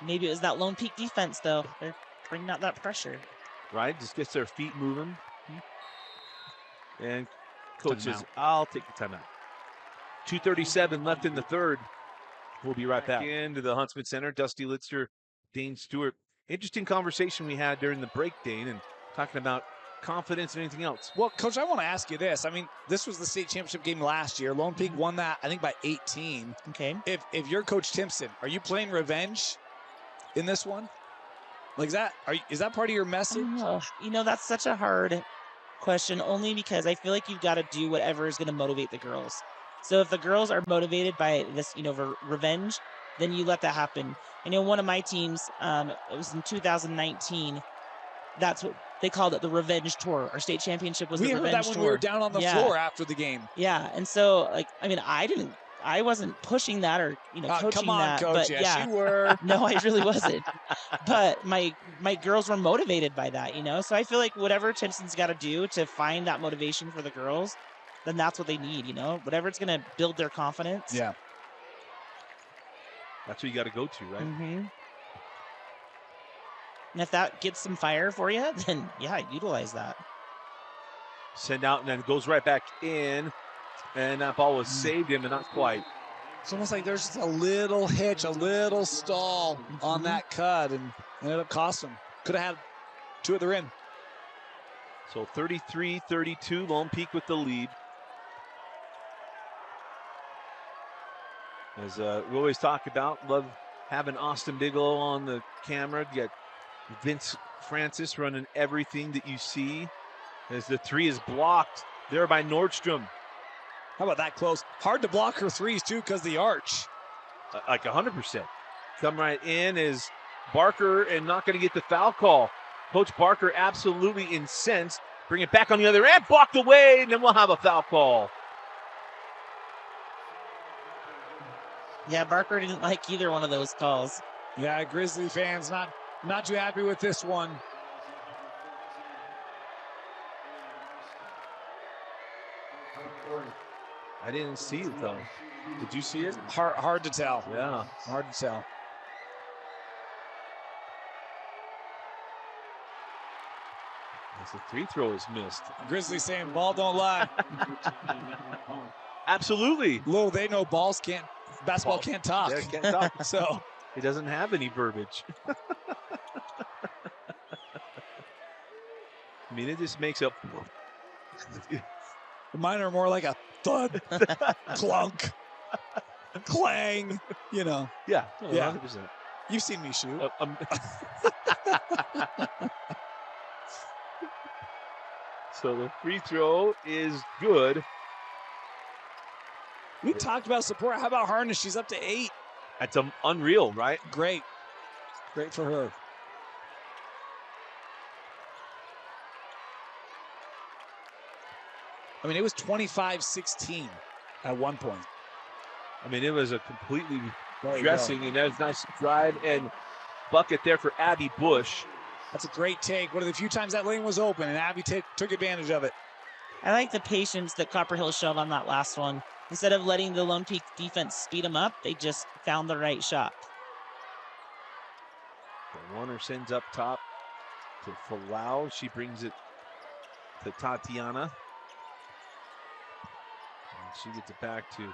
Maybe it was that Lone Peak defense, though. They're bringing out that pressure. Right, just gets their feet moving. And coach says, I'll take the timeout. 2:37 left in the third. We'll be right back into the Huntsman Center. Dusty Litzer, Dane Stewart. Interesting conversation we had during the break, Dane, and talking about confidence and anything else. Well, Coach, I want to ask you this. I mean, this was the state championship game last year. Lone Peak won that, I think, by 18. Okay. If you're Coach Timpson, are you playing revenge in this one? Like, is that part of your message? You know, that's such a hard question, only because I feel like you've got to do whatever is going to motivate the girls. So if the girls are motivated by this, revenge, then you let that happen. I know one of my teams, it was in 2019. That's what they called it, the Revenge Tour. Our state championship was the Revenge Tour. We heard that when we were down on the floor after the game. Yeah, and so, I wasn't pushing that or, coaching come on, that. Coach. But yes, you were. No, I really wasn't. But my girls were motivated by that, So I feel like whatever Timpson's got to do to find that motivation for the girls, then that's what they need, Whatever it's going to build their confidence. Yeah. That's what you got to go to, right? And if that gets some fire for you, then yeah, utilize that. Send out and then goes right back in. And that ball was saved him, and not quite. It's almost like there's just a little hitch, a little stall on that cut, and ended up costing him. Could have had 2 at the rim. So 33-32, Lone Peak with the lead. As we always talk about, love having Austin Bigelow on the camera. You got Vince Francis running everything that you see. As the 3 is blocked there by Nordstrom. How about that close? Hard to block her threes, too, because the arch. Like 100%. Come right in is Barker and not going to get the foul call. Coach Barker absolutely incensed. Bring it back on the other end, blocked away, and then we'll have a foul call. Yeah, Barker didn't like either one of those calls. Yeah, Grizzly fans not too happy with this one. I didn't see it, though. Did you see it? Hard to tell. Yeah. Hard to tell. As the free throw is missed. Grizzly saying ball don't lie. Absolutely. Little they know basketball can't talk. Yeah, can't talk. So he doesn't have any verbiage. I mean, it just makes up. Mine are more like a thud, clunk, clang, Yeah. Yeah. 100%. You've seen me shoot. So the free throw is good. We talked about support. How about Harness? She's up to 8. That's unreal, right? Great. Great for her. I mean, it was 25-16 at one point. I mean, it was a completely There you dressing, go. and that was a nice drive and bucket there for Abby Bush. That's a great take. One of the few times that lane was open, and Abby took advantage of it. I like the patience that Copper Hills showed on that last one. Instead of letting the Lone Peak defense speed them up, they just found the right shot. The Warner sends up top to Falau. She brings it to Tatiana. And she gets it back to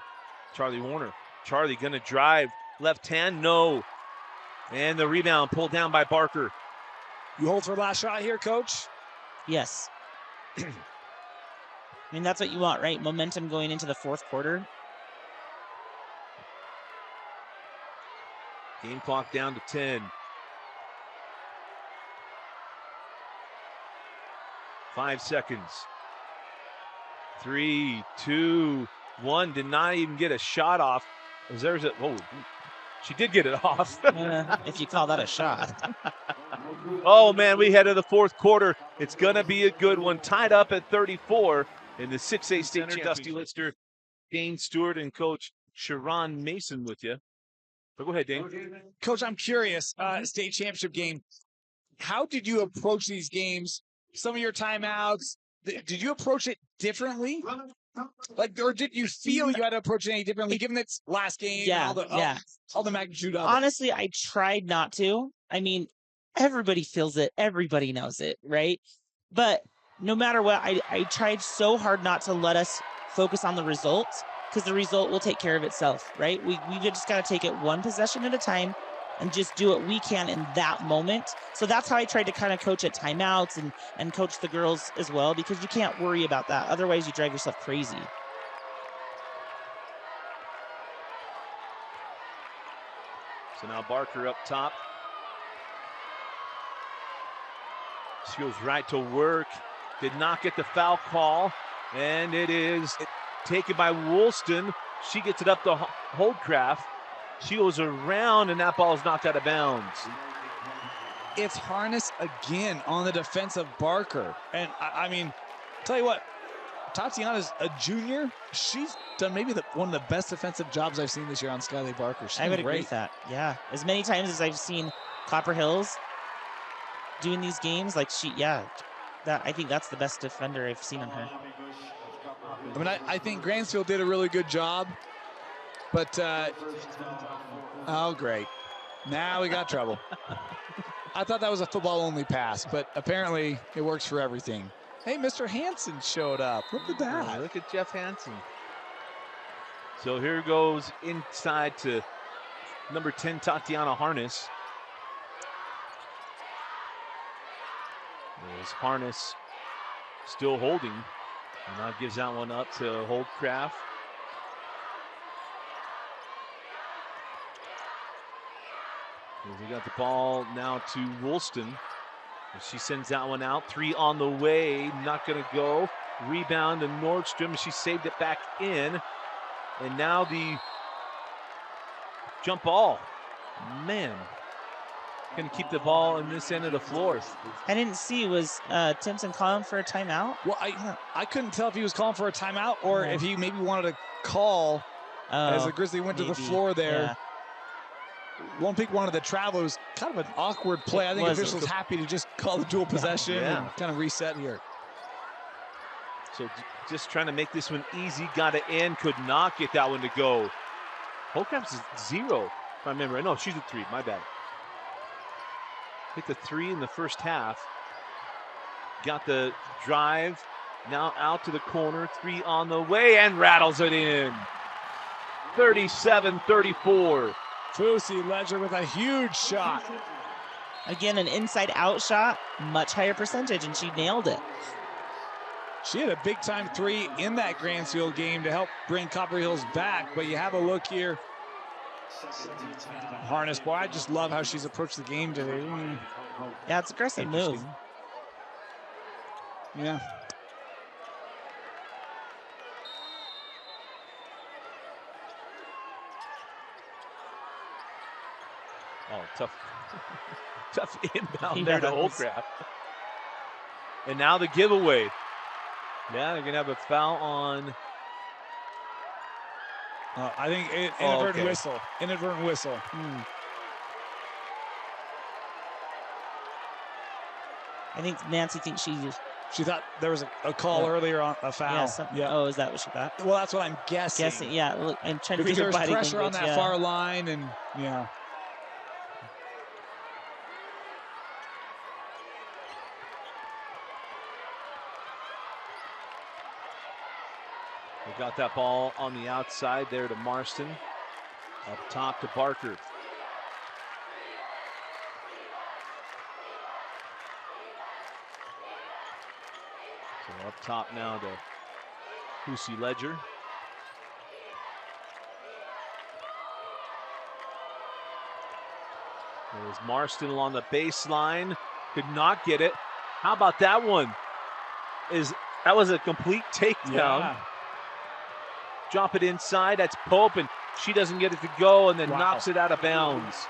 Charlie Warner. Charlie gonna drive. Left hand, no. And the rebound pulled down by Barker. You hold for last shot here, Coach? Yes. I mean, that's what you want, right? Momentum going into the fourth quarter. Game clock down to 10. 5 seconds. 3, 2, 1. Did not even get a shot off. She did get it off. If you call that a shot. Oh, man, we head to the fourth quarter. It's going to be a good one. Tied up at 34 in the 6A state center. Dusty Lister, Dane Stewart, and Coach Sharon Mason with you. But go ahead, Dane. Coach, I'm curious, state championship game, how did you approach these games? Some of your timeouts, did you approach it differently? Or did you feel you had to approach it any differently, given its last game? Yeah, all the magnitude of it? Honestly, I tried not to. I mean, everybody feels it. Everybody knows it, right? But no matter what, I tried so hard not to let us focus on the results, because the result will take care of itself, right? We just got to take it one possession at a time and just do what we can in that moment. So that's how I tried to kind of coach at timeouts and coach the girls as well, because you can't worry about that. Otherwise, you drive yourself crazy. So now Barker up top. She goes right to work. Did not get the foul call. And it is taken by Woolston. She gets it up to Holdcraft. She goes around, and that ball is knocked out of bounds. It's Harness again on the defense of Barker. And I mean, tell you what, Tatiana's a junior. She's done maybe one of the best defensive jobs I've seen this year on Skylar Barker. I would agree with that. Yeah. As many times as I've seen Copper Hills doing these games, I think that's the best defender I've seen on her. I mean, I think Gransfield did a really good job, but Oh, great. Now we got trouble. I thought that was a football-only pass, but apparently it works for everything. Hey, Mr. Hansen showed up. Look at that. Look at Jeff Hansen. So here goes inside to number 10, Tatiana Harness. There's Harness still holding. And now gives that one up to Holdcraft. We got the ball now to Woolston. She sends that one out. 3 on the way. Not going to go. Rebound to Nordstrom. She saved it back in. And now the jump ball. Man. Going to keep the ball in this end of the floor. I didn't see. Was Timpson calling for a timeout? Well, I couldn't tell if he was calling for a timeout or if he maybe wanted to call as the Grizzly went to the floor there. Yeah. Lone Peak wanted the travel. It was kind of an awkward play. I think officials happy to just call the dual possession and kind of reset here. So just trying to make this one easy. Got it in. Could not get that one to go. Holdcraft's 0, if I remember. No, she's a 3. My bad. Hit the 3 in the first half. Got the drive. Now out to the corner. 3 on the way and rattles it in. 37-34. Fusi Ledger with a huge shot. Again, an inside-out shot, much higher percentage, and she nailed it. She had a big-time 3 in that Gransfield game to help bring Copper Hills back, but you have a look here. Harness, boy, I just love how she's approached the game today. Yeah, it's an aggressive move. Yeah. Oh, tough inbound there to Holdcraft. And now the giveaway. Yeah, they're going to have a foul on. I think inadvertent whistle. Inadvertent whistle. I think Nancy thinks she thought there was a call earlier on a foul. Yeah. Oh, is that what she thought? Well, that's what I'm guessing. Yeah. Look, I'm trying to because read her there's body pressure language. on that far line, and yeah. We got that ball on the outside there to Marston. Up top to Barker. So up top now to Fusi Ledger. There's Marston along the baseline. Could not get it. How about that one? That was a complete takedown. Yeah. Drop it inside. That's Pope, and she doesn't get it to go, and then knocks it out of bounds.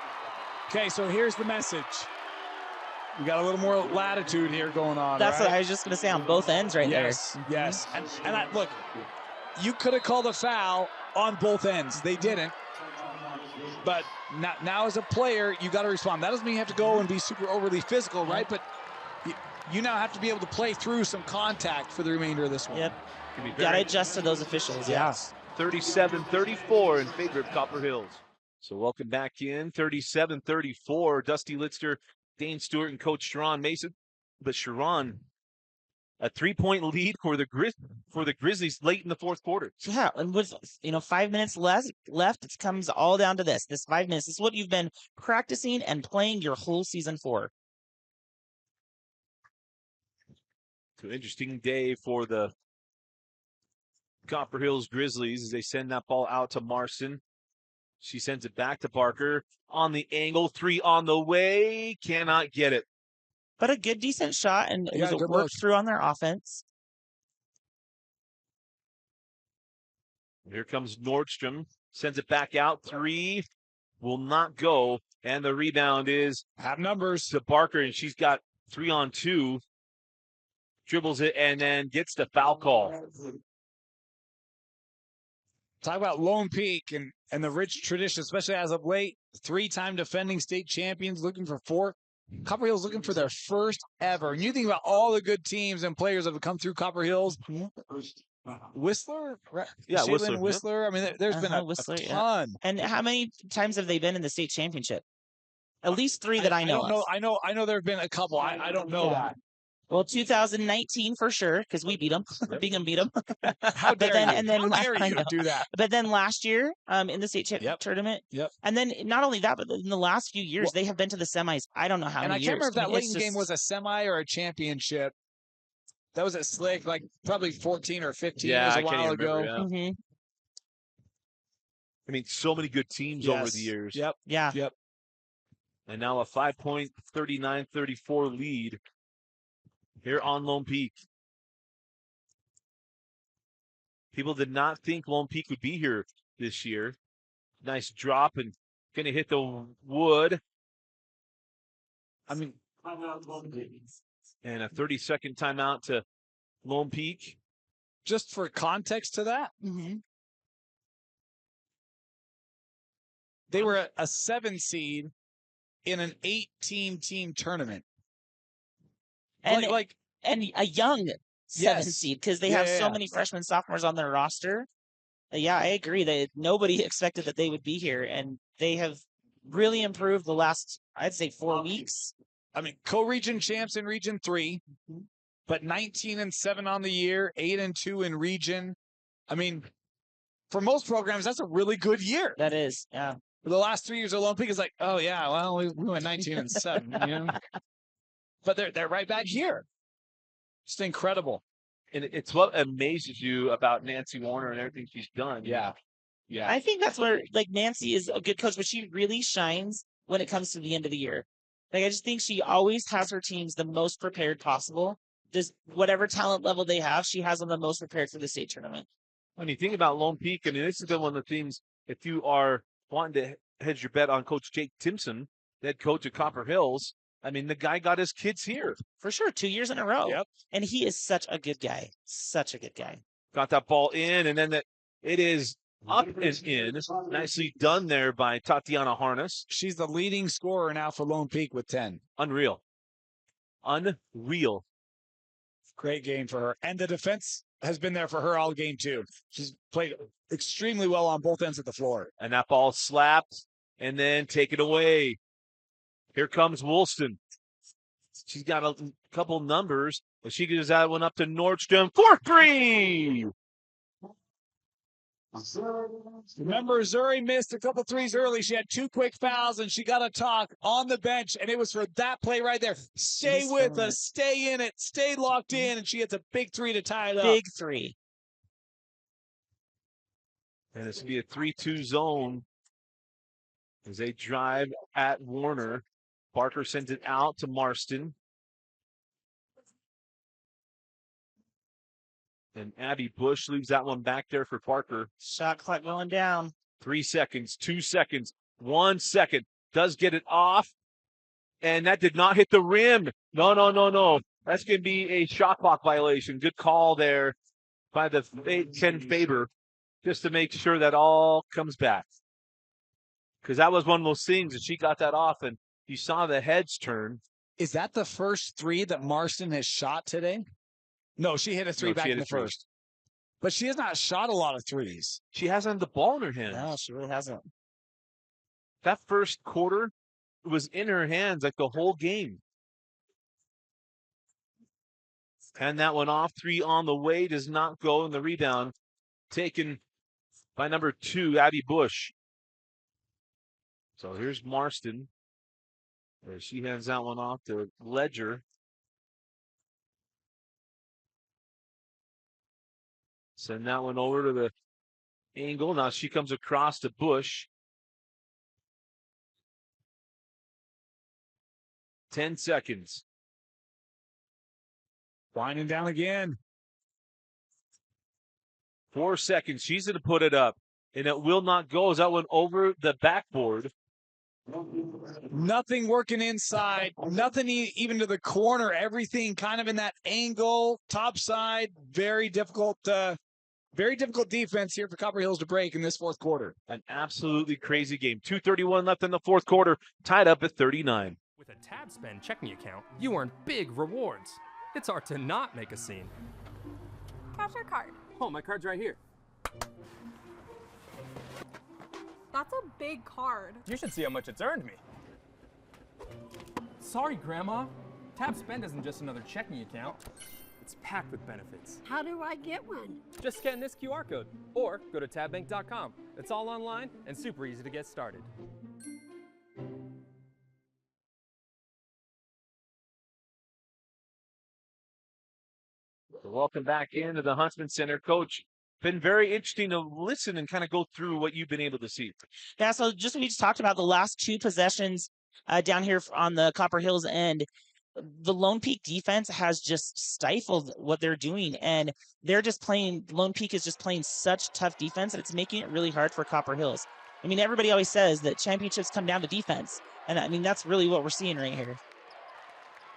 Okay, so here's the message. We got a little more latitude here going on. That's what I was just going to say on both ends there. Yes. And look, you could have called a foul on both ends. They didn't. But now as a player, you got to respond. That doesn't mean you have to go and be super overly physical, right? But you now have to be able to play through some contact for the remainder of this one. Yep. Got to adjust to those officials. Yes. 37-34 in favor of Copper Hills. So welcome back in. 37-34. Dusty Litster, Dane Stewart, and Coach Sharon Mason. But Sharon, a 3-point lead for the Grizzlies late in the fourth quarter. Yeah, and with 5 minutes left, it comes all down to this. This 5 minutes. This is what you've been practicing and playing your whole season for. So interesting day for the Copper Hills Grizzlies as they send that ball out to Marston. She sends it back to Barker on the angle. 3 on the way. Cannot get it. But a good, decent shot, and it was a work through on their offense. Here comes Nordstrom. Sends it back out. 3 will not go. And the rebound is have numbers to Barker, and she's got 3 on 2. Dribbles it and then gets the foul call. Talk about Lone Peak and the rich tradition, especially as of late. 3-time defending state champions looking for 4. Copper Hills looking for their first ever. And you think about all the good teams and players that have come through Copper Hills. Whistler? Yeah, Shaylin Whistler, yep. Whistler. I mean, there's been a Whistler, yeah. ton. And how many times have they been in the state championship? At least 3 that I know don't know. of. I know there have been a couple. I don't know that. Well, 2019 for sure, because we beat them. Bingham beat them. How dare you? And then How dare I you know. do that? But then last year, in the state tournament, and then not only that, but in the last few years, they have been to the semis. I don't know how many years. And I can't remember if that Layton game was a semi or a championship. That was at Slick, like probably 14 or 15 years a while ago. Remember, yeah. I mean, so many good teams over the years. Yep. Yeah. Yep. And now a 5-point, 39-34 lead here on Lone Peak. People did not think Lone Peak would be here this year. Nice drop and going to hit the wood. I mean, and a 30-second timeout to Lone Peak. Just for context to that, they were a 7 seed in an 18-team tournament. And a young 7 seed, because they have so many freshmen, sophomores on their roster. Yeah, I agree that nobody expected that they would be here, and they have really improved the last, I'd say, 4 weeks. I mean, co-region champs in Region 3, but 19-7 on the year, 8-2 in region. I mean, for most programs, that's a really good year. That is, yeah. For the last 3 years of Lone Peak, it's like, oh yeah, well, we went 19-7, you know. But they're right back here. Just incredible. And it's what amazes you about Nancy Warner and everything she's done. Yeah. I think that's where, like, Nancy is a good coach, but she really shines when it comes to the end of the year. Like, I just think she always has her teams the most prepared possible. Just whatever talent level they have, she has them the most prepared for the state tournament. When you think about Lone Peak, I mean, this has been one of the things, if you are wanting to hedge your bet on Coach Jake Timpson, head coach at Copper Hills, I mean, the guy got his kids here. For sure, 2 years in a row. Yep. And he is such a good guy. Such a good guy. Got that ball in, and then it is up and in. Nicely done there by Tatiana Harness. She's the leading scorer now for Lone Peak with 10. Unreal. Great game for her. And the defense has been there for her all game, too. She's played extremely well on both ends of the floor. And that ball slapped and then taken away. Here comes Woolston. She's got a couple numbers, but she gives that one up to Nordstrom for 3. Remember, Zuri missed a couple threes early. She had 2 quick fouls, and she got a talk on the bench, and it was for that play right there. Stay with us. Stay in it. Stay locked in, and she hits a big 3 to tie it up. Big 3. And it's going to be a 3-2 zone as they drive at Warner. Barker sends it out to Marston. And Abby Bush leaves that one back there for Parker. Shot clock going down. 3 seconds, 2 seconds, 1 second. Does get it off. And that did not hit the rim. No. That's going to be a shot clock violation. Good call there by the Ken Faber, just to make sure that all comes back. Because that was one of those things that she got that off, and you saw the heads turn. Is that the first 3 that Marston has shot today? No, she hit a 3 back in the first. But she has not shot a lot of threes. She hasn't the ball in her hands. No, she really hasn't. That first quarter was in her hands like the whole game. And that one off. 3 on the way, does not go, and the rebound taken by number 2, Abby Bush. So here's Marston. She hands that one off to Ledger. Send that one over to the angle. Now she comes across to Bush. 10 seconds. Winding down again. 4 seconds. She's going to put it up. And it will not go as that one over the backboard. Nothing working inside. Nothing even to the corner. Everything kind of in that angle, top side. Very difficult defense here for Copper Hills to break in this fourth quarter. An absolutely crazy game. 2:31 left in the fourth quarter. Tied up at 39. With a Tab Spend checking account, you earn big rewards. It's hard to not make a scene. Cash or card? Oh, my card's right here. That's a big card. You should see how much it's earned me. Sorry, Grandma. Tab Spend isn't just another checking account. It's packed with benefits. How do I get one? Just scan this QR code or go to tabbank.com. It's all online and super easy to get started. Welcome back into the Huntsman Center. Coach, been very interesting to listen and kind of go through what you've been able to see. Yeah, so just we just talked about the last 2 possessions down here on the Copper Hills end. The Lone Peak defense has just stifled what they're doing, and they're just playing. Lone Peak is just playing such tough defense, and it's making it really hard for Copper Hills. I mean, everybody always says that championships come down to defense, and I mean that's really what we're seeing right here.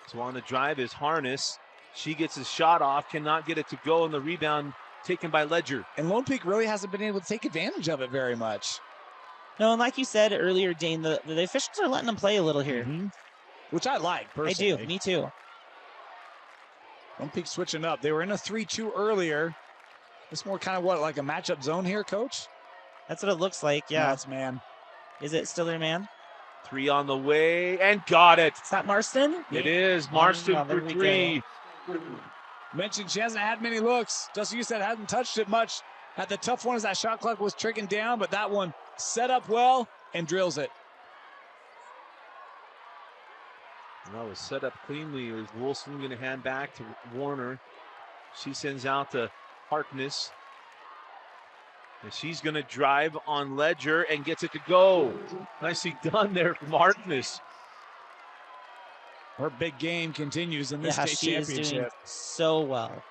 So on the drive is Harness. She gets a shot off, cannot get it to go, and the rebound taken by Ledger. And Lone Peak really hasn't been able to take advantage of it very much. No, and like you said earlier, Dane, the officials are letting them play a little here. Which I like, personally. I do. Me too. Lone Peak switching up. They were in a 3-2 earlier. It's more kind of what, like a matchup zone here, Coach? That's what it looks like. Yeah. No, it's man. Is it still their man? 3 on the way, and got it. Is that Marston? It is. Marston Oh, there for we 3. Mentioned she hasn't had many looks. Just you said hasn't touched it much. Had the tough one as that shot clock was tricking down, but that one set up well and drills it. That was set up cleanly. It was Wilson going to hand back to Warner. She sends out to Harkness. And she's going to drive on Ledger and gets it to go. Nicely done there from Harkness. Her big game continues in this Yeah, state she is championship. doing so well.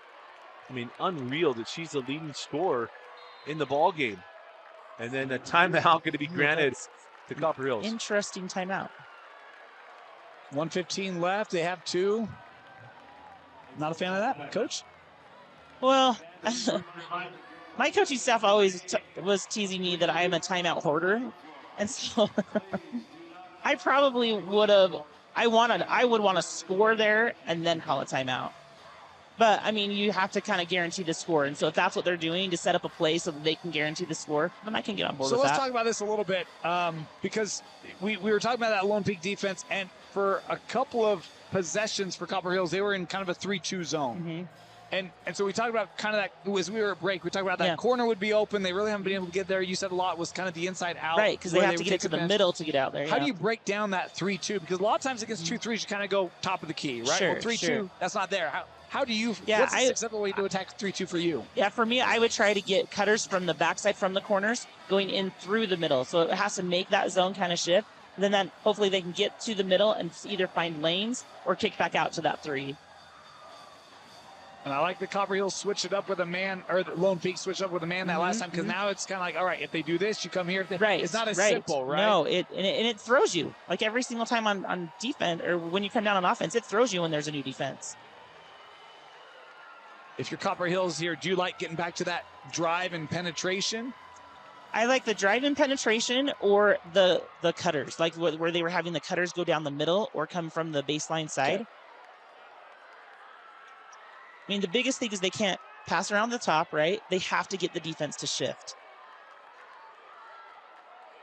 I mean, unreal that she's the leading scorer in the ball game. And then a timeout going to be granted to Copper Hills. Interesting timeout. 1:15 left. They have 2. Not a fan of that, Coach? Well, my coaching staff always was teasing me that I am a timeout hoarder. And so I probably would have, I would want to score there and then call a timeout. But, I mean, you have to kind of guarantee the score. And so if that's what they're doing to set up a play so that they can guarantee the score, then I can get on board with that. So let's talk about this a little bit because we were talking about that Lone Peak defense. And for a couple of possessions for Copper Hills, they were in kind of a 3-2 zone. Mm-hmm. And so we talked about kind of that, as we were at break, we talked about that corner would be open. They really haven't been able to get there. You said a lot was kind of the inside out. Right, because they have to get it to the middle to get out there. How do you break down that 3-2? Because a lot of times against 2-3s, you kind of go top of the key, right? Sure, well, 3-2, sure. that's not there. How do you, what's the acceptable way to attack 3-2 for you? Yeah, for me, I would try to get cutters from the backside, from the corners, going in through the middle. So it has to make that zone kind of shift. And then hopefully they can get to the middle and either find lanes or kick back out to that 3. And I like the Copper Hills switch it up with a man, or the Lone Peak switch up with a man that last time, because now it's kind of like, all right, if they do this, you come here. Right. It's not as simple, right? No, it throws you. Like every single time on defense, or when you come down on offense, it throws you when there's a new defense. If you're Copper Hills here, do you like getting back to that drive and penetration? I like the drive and penetration or the cutters, like where they were having the cutters go down the middle or come from the baseline side. Okay. I mean, the biggest thing is they can't pass around the top, right? They have to get the defense to shift.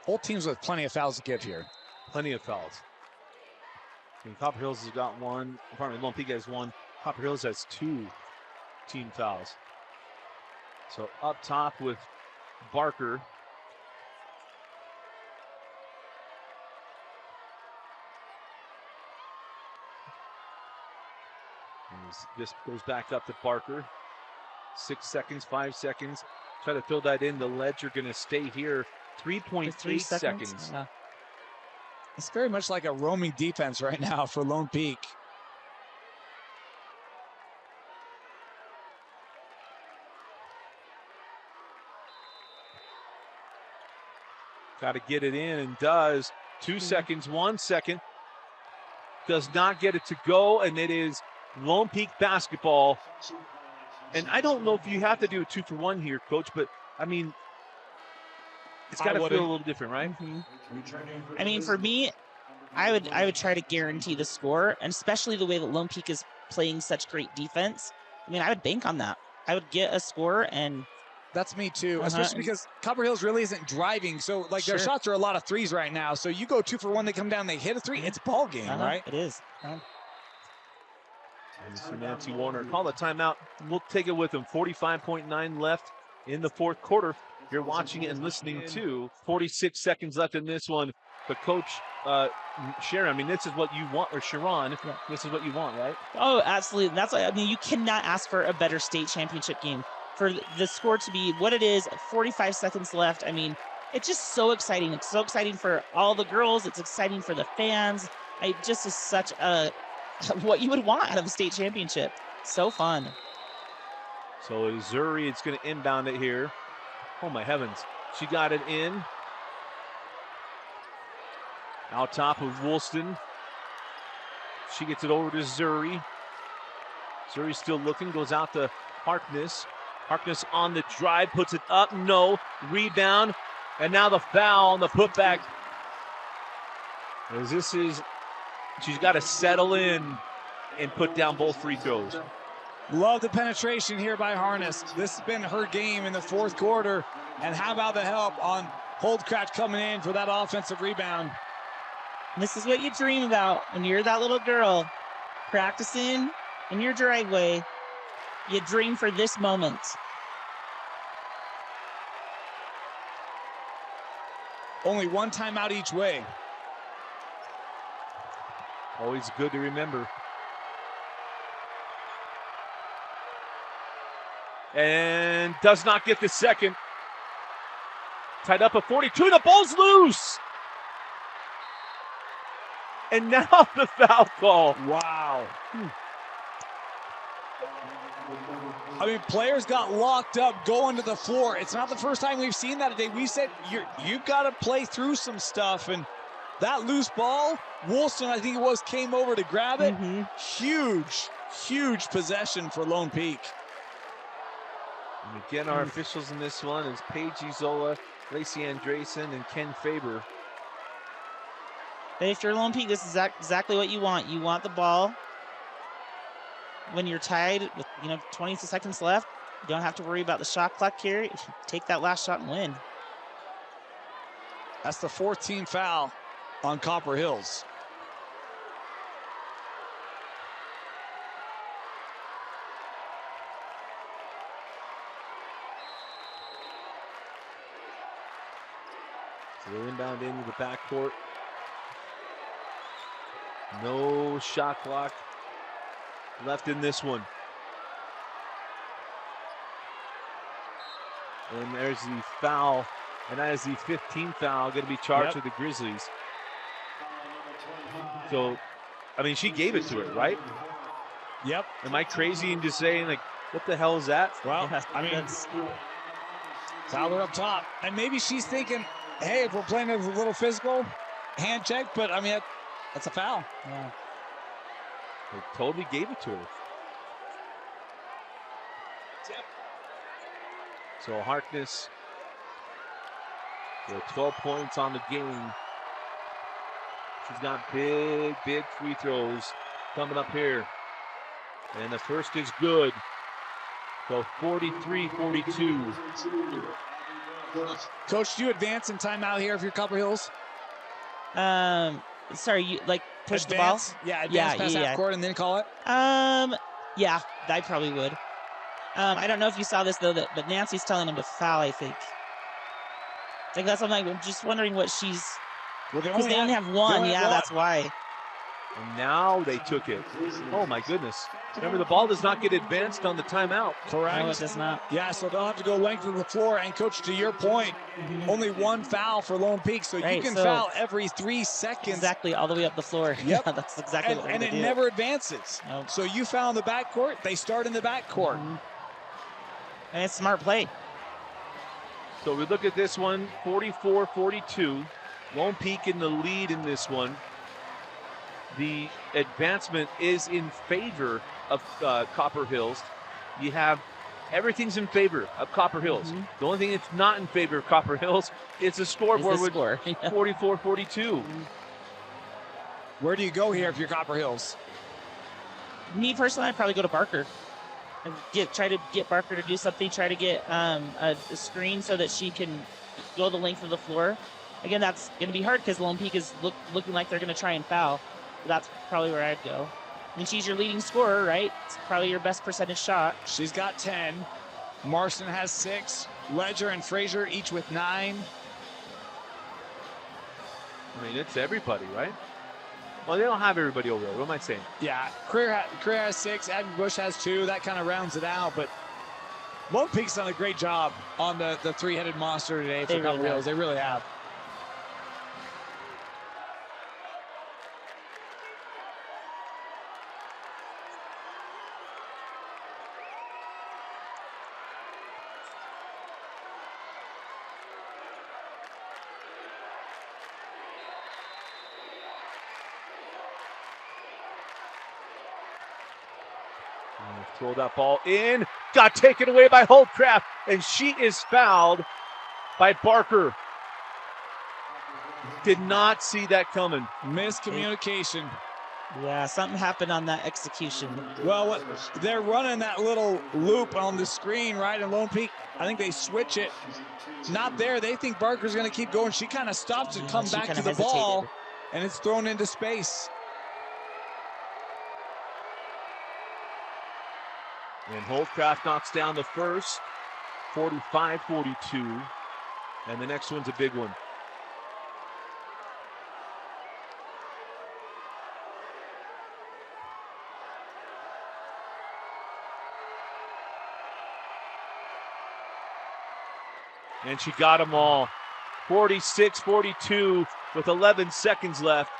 Both teams with plenty of fouls to give here. Plenty of fouls. I mean, Copper Hills has got 1. Apartment Lone Peak has 1. Copper Hills has 2 team fouls. So up top with Barker. This goes back up to Barker. 6 seconds, 5 seconds. Try to fill that in. The Ledger going to stay here. 3.3 seconds. Yeah. It's very much like a roaming defense right now for Lone Peak. Got to get it in and does. 2 seconds, 1 second. Does not get it to go, and it is Lone Peak basketball. And I don't know if you have to do a 2-for-1 here, Coach, but I mean, it's got to feel a little different, right? Mm-hmm. I mean, for me, I would try to guarantee the score, and especially the way that Lone Peak is playing such great defense. I mean, I would bank on that. I would get a score and That's me too, especially because Copper Hills really isn't driving. So, like, their shots are a lot of threes right now. So you go 2 for 1, they come down, they hit a 3. It's ball game, right? It is. So Nancy Warner call the timeout. We'll take it with him. 45.9 left in the fourth quarter. You're watching and listening to 46 seconds left in this one. The coach, Sharon, I mean, this is what you want, or Sharon, this is what you want, right? Oh, absolutely. That's why, I mean, you cannot ask for a better state championship game. For the score to be what it is, 45 seconds left. I mean, it's just so exciting. It's so exciting for all the girls. It's exciting for the fans. It just is such a what you would want out of a state championship. So fun. So Zuri, it's going to inbound it here. Oh my heavens. She got it in. Out top of Woolston. She gets it over to Zuri. Zuri's still looking, goes out to Harkness. Harkness on the drive, puts it up, no. Rebound, and now the foul on the putback. As this is, she's got to settle in and put down both free throws. Love the penetration here by Harness. This has been her game in the fourth quarter. And how about the help on Holdcratch coming in for that offensive rebound? This is what you dream about when you're that little girl practicing in your driveway. You dream for this moment. Only one timeout each way. Always good to remember. And does not get the second. Tied up at 42. The ball's loose. And now the foul call. Wow. I mean, players got locked up going to the floor. It's not the first time we've seen that today. We said you've got to play through some stuff. And that loose ball, Woolston, I think it was, came over to grab it. Huge possession for Lone Peak. And again, our officials in this one is Paige Isola, Lacey Andresen, and Ken Faber. If you're Lone Peak, this is exactly what you want. You want the ball when you're tied with 20 seconds left. You don't have to worry about the shot clock here. Take that last shot and win. That's the 14th foul on Copper Hills. So they inbound into the backcourt. No shot clock left in this one. And there's the foul, and that is the 15th foul going to be charged to the Grizzlies. So, I mean, she gave it to her, right? Yep. Am I crazy in just saying, like, what the hell is that? Well, I mean, foul her up top. And maybe she's thinking, hey, if we're playing a little physical, hand check, but I mean, that's a foul. Yeah. They totally gave it to her. So Harkness, 12 points on the game. She's got big free throws coming up here. And the first is good. So 43-42. Coach, do you advance in timeout here if you're Copper Hills? Sorry, you like push advance? the ball? Yeah, advance past half court and then call it? Yeah, I probably would. I don't know if you saw this though, but Nancy's telling him to foul, I think. Like that's something I'm just wondering what she's. Because they only have one. Yeah, that's why. And now they took it. Oh my goodness. Remember, the ball does not get advanced on the timeout. Correct. No, it does not. Yeah, so they'll have to go length of the floor. And Coach, to your point, only one foul for Lone Peak. So you can foul every 3 seconds. Exactly, all the way up the floor. Yep. That's exactly what and they it do. never advances. Nope. So you foul in the backcourt, they start in the backcourt. And it's smart play. So we look at this one, 44-42. Lone Peak in the lead in this one. The advancement is in favor of Copper Hills. You have everything's in favor of Copper Hills. The only thing that's not in favor of Copper Hills is the scoreboard with 44-42. Where do you go here if you're Copper Hills? Me personally, I'd probably go to Barker. and try to get Barker to do something, try to get a screen so that she can go the length of the floor. Again, that's going to be hard because Lone Peak is looking like they're going to try and foul. That's probably where I'd go. I mean, she's your leading scorer, right? It's probably your best percentage shot. She's got 10. Marston has 6. Ledger and Frazier each with 9. I mean, it's everybody, right? Well, they don't have everybody over there. What am I saying? Yeah, Career has 6. Abby Bush has 2. That kind of rounds it out. But Lone Peak's done a great job on the three-headed monster today for Copper Hills. They really have. Throw that ball in. Got taken away by Holtcraft, and she is fouled by Barker. Did not see that coming. Miscommunication. Yeah, something happened on that execution. Well, they're running that little loop on the screen, right? And Lone Peak, I think they switch it. Not there. They think Barker's going to keep going. She kind of stops and comes back to the ball, and it's thrown into space. And Holtcraft knocks down the first, 45-42. And the next one's a big one. And she got them all. 46-42 with 11 seconds left.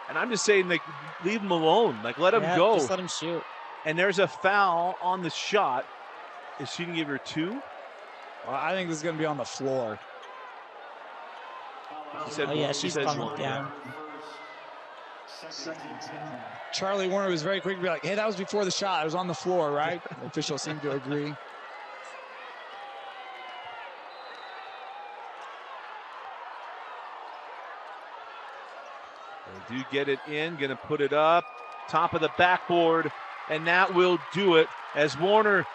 And I'm just saying, like, leave them alone. Like, let them go. Just let them shoot. And there's a foul on the shot. Is she going to give her 2? Well, I think this is going to be on the floor. She's pummeled down. Charlie Warner was very quick to be like, hey, that was before the shot. It was on the floor, right? The official seemed to agree. They do get it in, going to put it up. Top of the backboard, and that will do it as Warner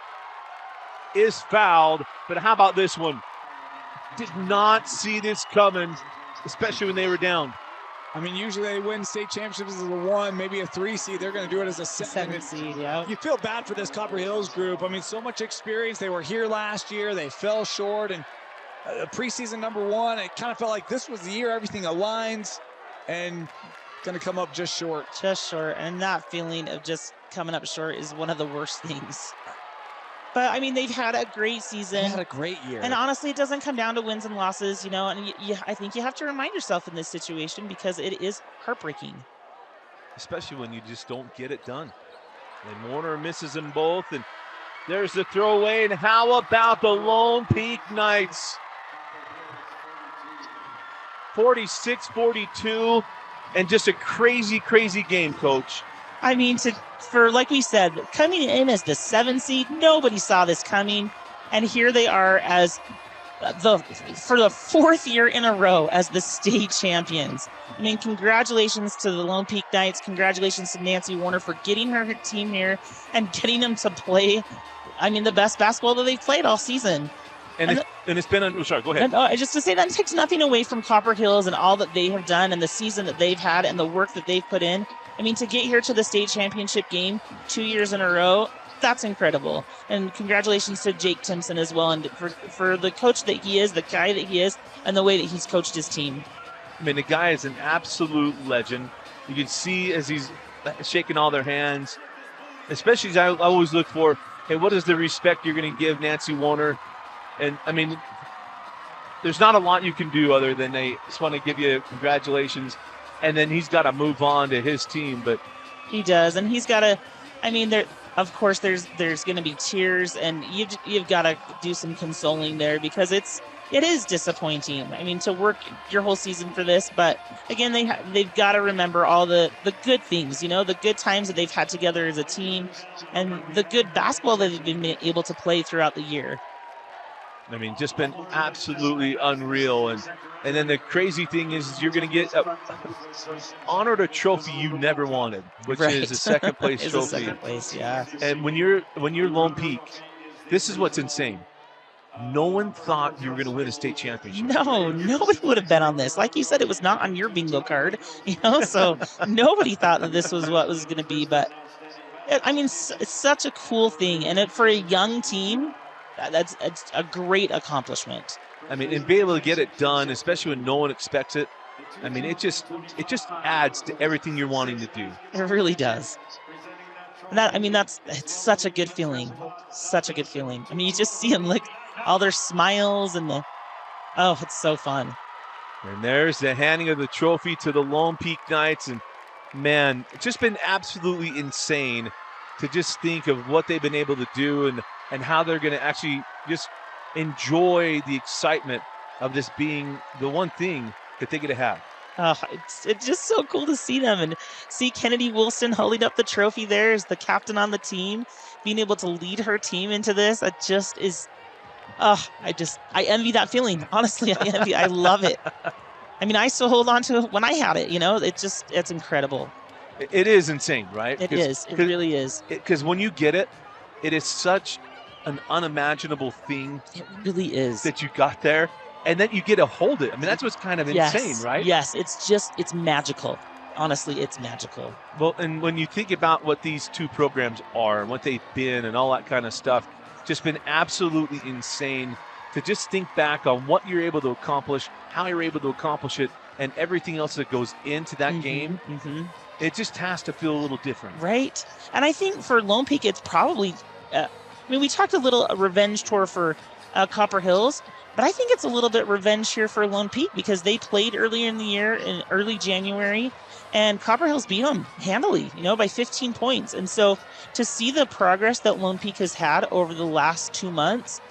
is fouled. But how about this one? Did not see this coming, especially when they were down. I mean, usually they win state championships as a 1, maybe a 3 seed. They're going to do it as a 7 seed, yeah. You feel bad for this Copper Hills group. I mean, so much experience. They were here last year. They fell short. And preseason number 1, it kind of felt like this was the year everything aligns. And going to come up just short. Just short. And that feeling of just coming up short is one of the worst things. But, I mean, they've had a great season. They had a great year. And honestly, it doesn't come down to wins and losses, you know. And I think you have to remind yourself in this situation because it is heartbreaking. Especially when you just don't get it done. And Warner misses them both. And there's the throwaway. And how about the Lone Peak Knights? 46-42. And just a crazy, crazy game, Coach. I mean, like we said, coming in as the 7 seed, nobody saw this coming. And here they are as for the 4th year in a row as the state champions. I mean, congratulations to the Lone Peak Knights. Congratulations to Nancy Warner for getting her team here and getting them to play, I mean, the best basketball that they've played all season. And it's been, sorry, go ahead. Just to say that takes nothing away from Copper Hills and all that they have done and the season that they've had and the work that they've put in. I mean, to get here to the state championship game 2 years in a row, that's incredible. And congratulations to Jake Timpson as well, and for the coach that he is, the guy that he is, and the way that he's coached his team. I mean, the guy is an absolute legend. You can see as he's shaking all their hands, especially as I always look for, hey, what is the respect you're going to give Nancy Warner? And, I mean, there's not a lot you can do other than they just want to give you congratulations. And then he's got to move on to his team. But he does. And he's got to, I mean, of course, there's going to be tears. And you've got to do some consoling there because it is disappointing. I mean, to work your whole season for this. But, again, they've got to remember all the good things, you know, the good times that they've had together as a team and the good basketball that they've been able to play throughout the year. I mean, just been absolutely unreal. And then the crazy thing is you're going to get honored a trophy you never wanted, which Right. is a second place Is a trophy. second place, yeah. And when you're Lone Peak, this is what's insane. No one thought you were going to win a state championship. No, nobody would have bet on this. Like you said, it was not on your bingo card, so nobody thought that this was what was going to be. But I mean, it's such a cool thing. And for a young team, it's a great accomplishment. I mean, and be able to get it done, especially when no one expects it. I mean, it just adds to everything you're wanting to do. It really does. And it's such a good feeling. Such a good feeling. I mean, you just see them look, all their smiles and it's so fun. And there's the handing of the trophy to the Lone Peak Knights. And man, it's just been absolutely insane to just think of what they've been able to do and how they're going to actually just enjoy the excitement of this being the one thing that they get to have. It's just so cool to see them and see Kennedy Wilson holding up the trophy there as the captain on the team, being able to lead her team into this. It just is, I envy that feeling. Honestly, I love it. I mean, I still hold on to it when I had it, it's incredible. It is insane, right? It is. It really is. Because when you get it, it is such an unimaginable thing. It really is. That you got there. And then you get to hold it. I mean, that's what's kind of insane, right? Yes, it's magical. Honestly, it's magical. Well, and when you think about what these two programs are and what they've been and all that kind of stuff, just been absolutely insane to just think back on what you're able to accomplish, how you're able to accomplish it, and everything else that goes into that game. Mm-hmm. It just has to feel a little different. Right. And I think for Lone Peak, it's probably, we talked a little revenge tour for Copper Hills, but I think it's a little bit revenge here for Lone Peak because they played earlier in the year in early January, and Copper Hills beat them handily, by 15 points. And so to see the progress that Lone Peak has had over the last 2 months,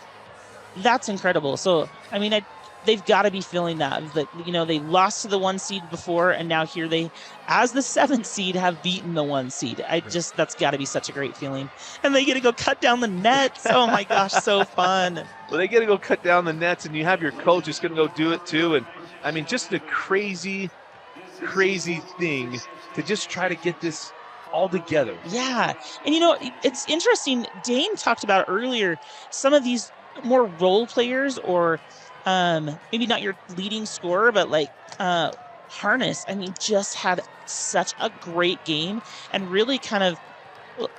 that's incredible. So, I mean, they've got to be feeling that they lost to the 1 seed before, and now here they, as the 7th seed, have beaten the 1 seed. That's got to be such a great feeling. And they get to go cut down the nets. Oh my gosh, so fun. Well, they get to go cut down the nets, and you have your coach is going to go do it too. And I mean, just a crazy, crazy thing to just try to get this all together. Yeah. And it's interesting. Dane talked about earlier some of these more role players, or maybe not your leading scorer, but like Harness, just had such a great game and really kind of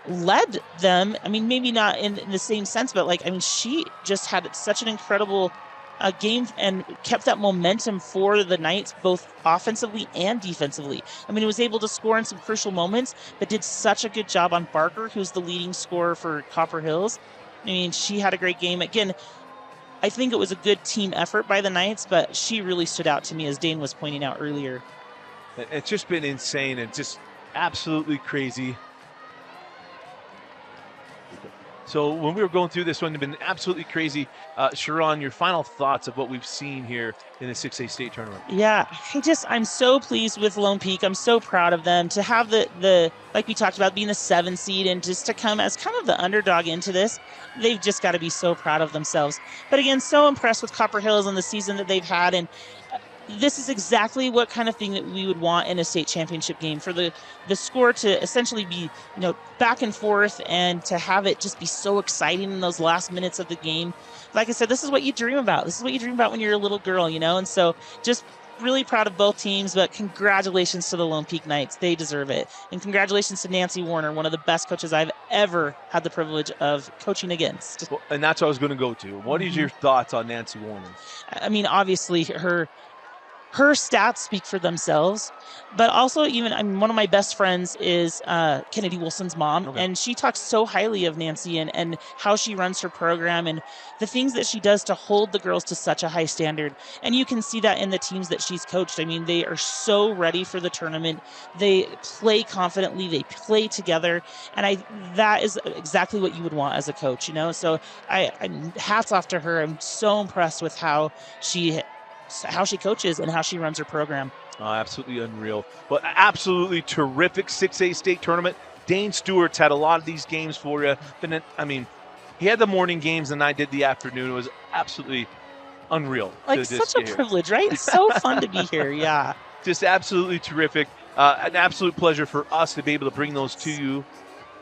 led them. Maybe not in the same sense, but she just had such an incredible game and kept that momentum for the Knights, both offensively and defensively. It was able to score in some crucial moments, but did such a good job on Barker, who's the leading scorer for Copper Hills. She had a great game. Again, I think it was a good team effort by the Knights, but she really stood out to me, as Dane was pointing out earlier. It's just been insane and just absolutely crazy. So when we were going through this one, it's been absolutely crazy. Sharon, your final thoughts of what we've seen here in the 6A state tournament? Yeah, I'm so pleased with Lone Peak. I'm so proud of them to have the like we talked about, being the 7 seed and just to come as kind of the underdog into this. They've just got to be so proud of themselves. But again, so impressed with Copper Hills and the season that they've had. And this is exactly what kind of thing that we would want in a state championship game, for the score to essentially be, back and forth, and to have it just be so exciting in those last minutes of the game. Like I said, this is what you dream about. This is what you dream about when you're a little girl, and so just really proud of both teams, but congratulations to the Lone Peak Knights. They deserve it. And congratulations to Nancy Warner, one of the best coaches I've ever had the privilege of coaching against. Well, and that's what I was going to go to. What is your thoughts on Nancy Warner? Obviously her stats speak for themselves, but also one of my best friends is Kennedy Wilson's mom, okay. And she talks so highly of Nancy and how she runs her program and the things that she does to hold the girls to such a high standard. And you can see that in the teams that she's coached. They are so ready for the tournament. They play confidently. They play together. And that is exactly what you would want as a coach, So I'm hats off to her. I'm so impressed with how she coaches and how she runs her program. Oh, absolutely unreal. But absolutely terrific 6A state tournament. Dane Stewart's had a lot of these games for you. He had the morning games and I did the afternoon. It was absolutely unreal. Like, to just such a get here. privilege, right? It's so fun to be here. Yeah. Just absolutely terrific. An absolute pleasure for us to be able to bring those to you,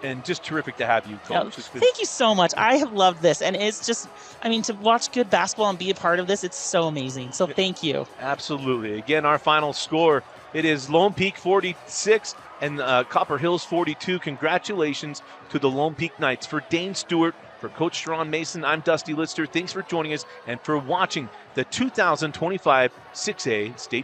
and just terrific to have you, Yeah, Coach. It's been- thank you so much. I have loved this, and it's just, I mean, to watch good basketball and be a part of this, it's so amazing. So thank you. Absolutely. Again, our final score, it is Lone Peak 46 and Copper Hills 42. Congratulations to the Lone Peak Knights. For Dane Stewart, for Coach Sharon Mason, I'm Dusty Lister. Thanks for joining us and for watching the 2025 6A State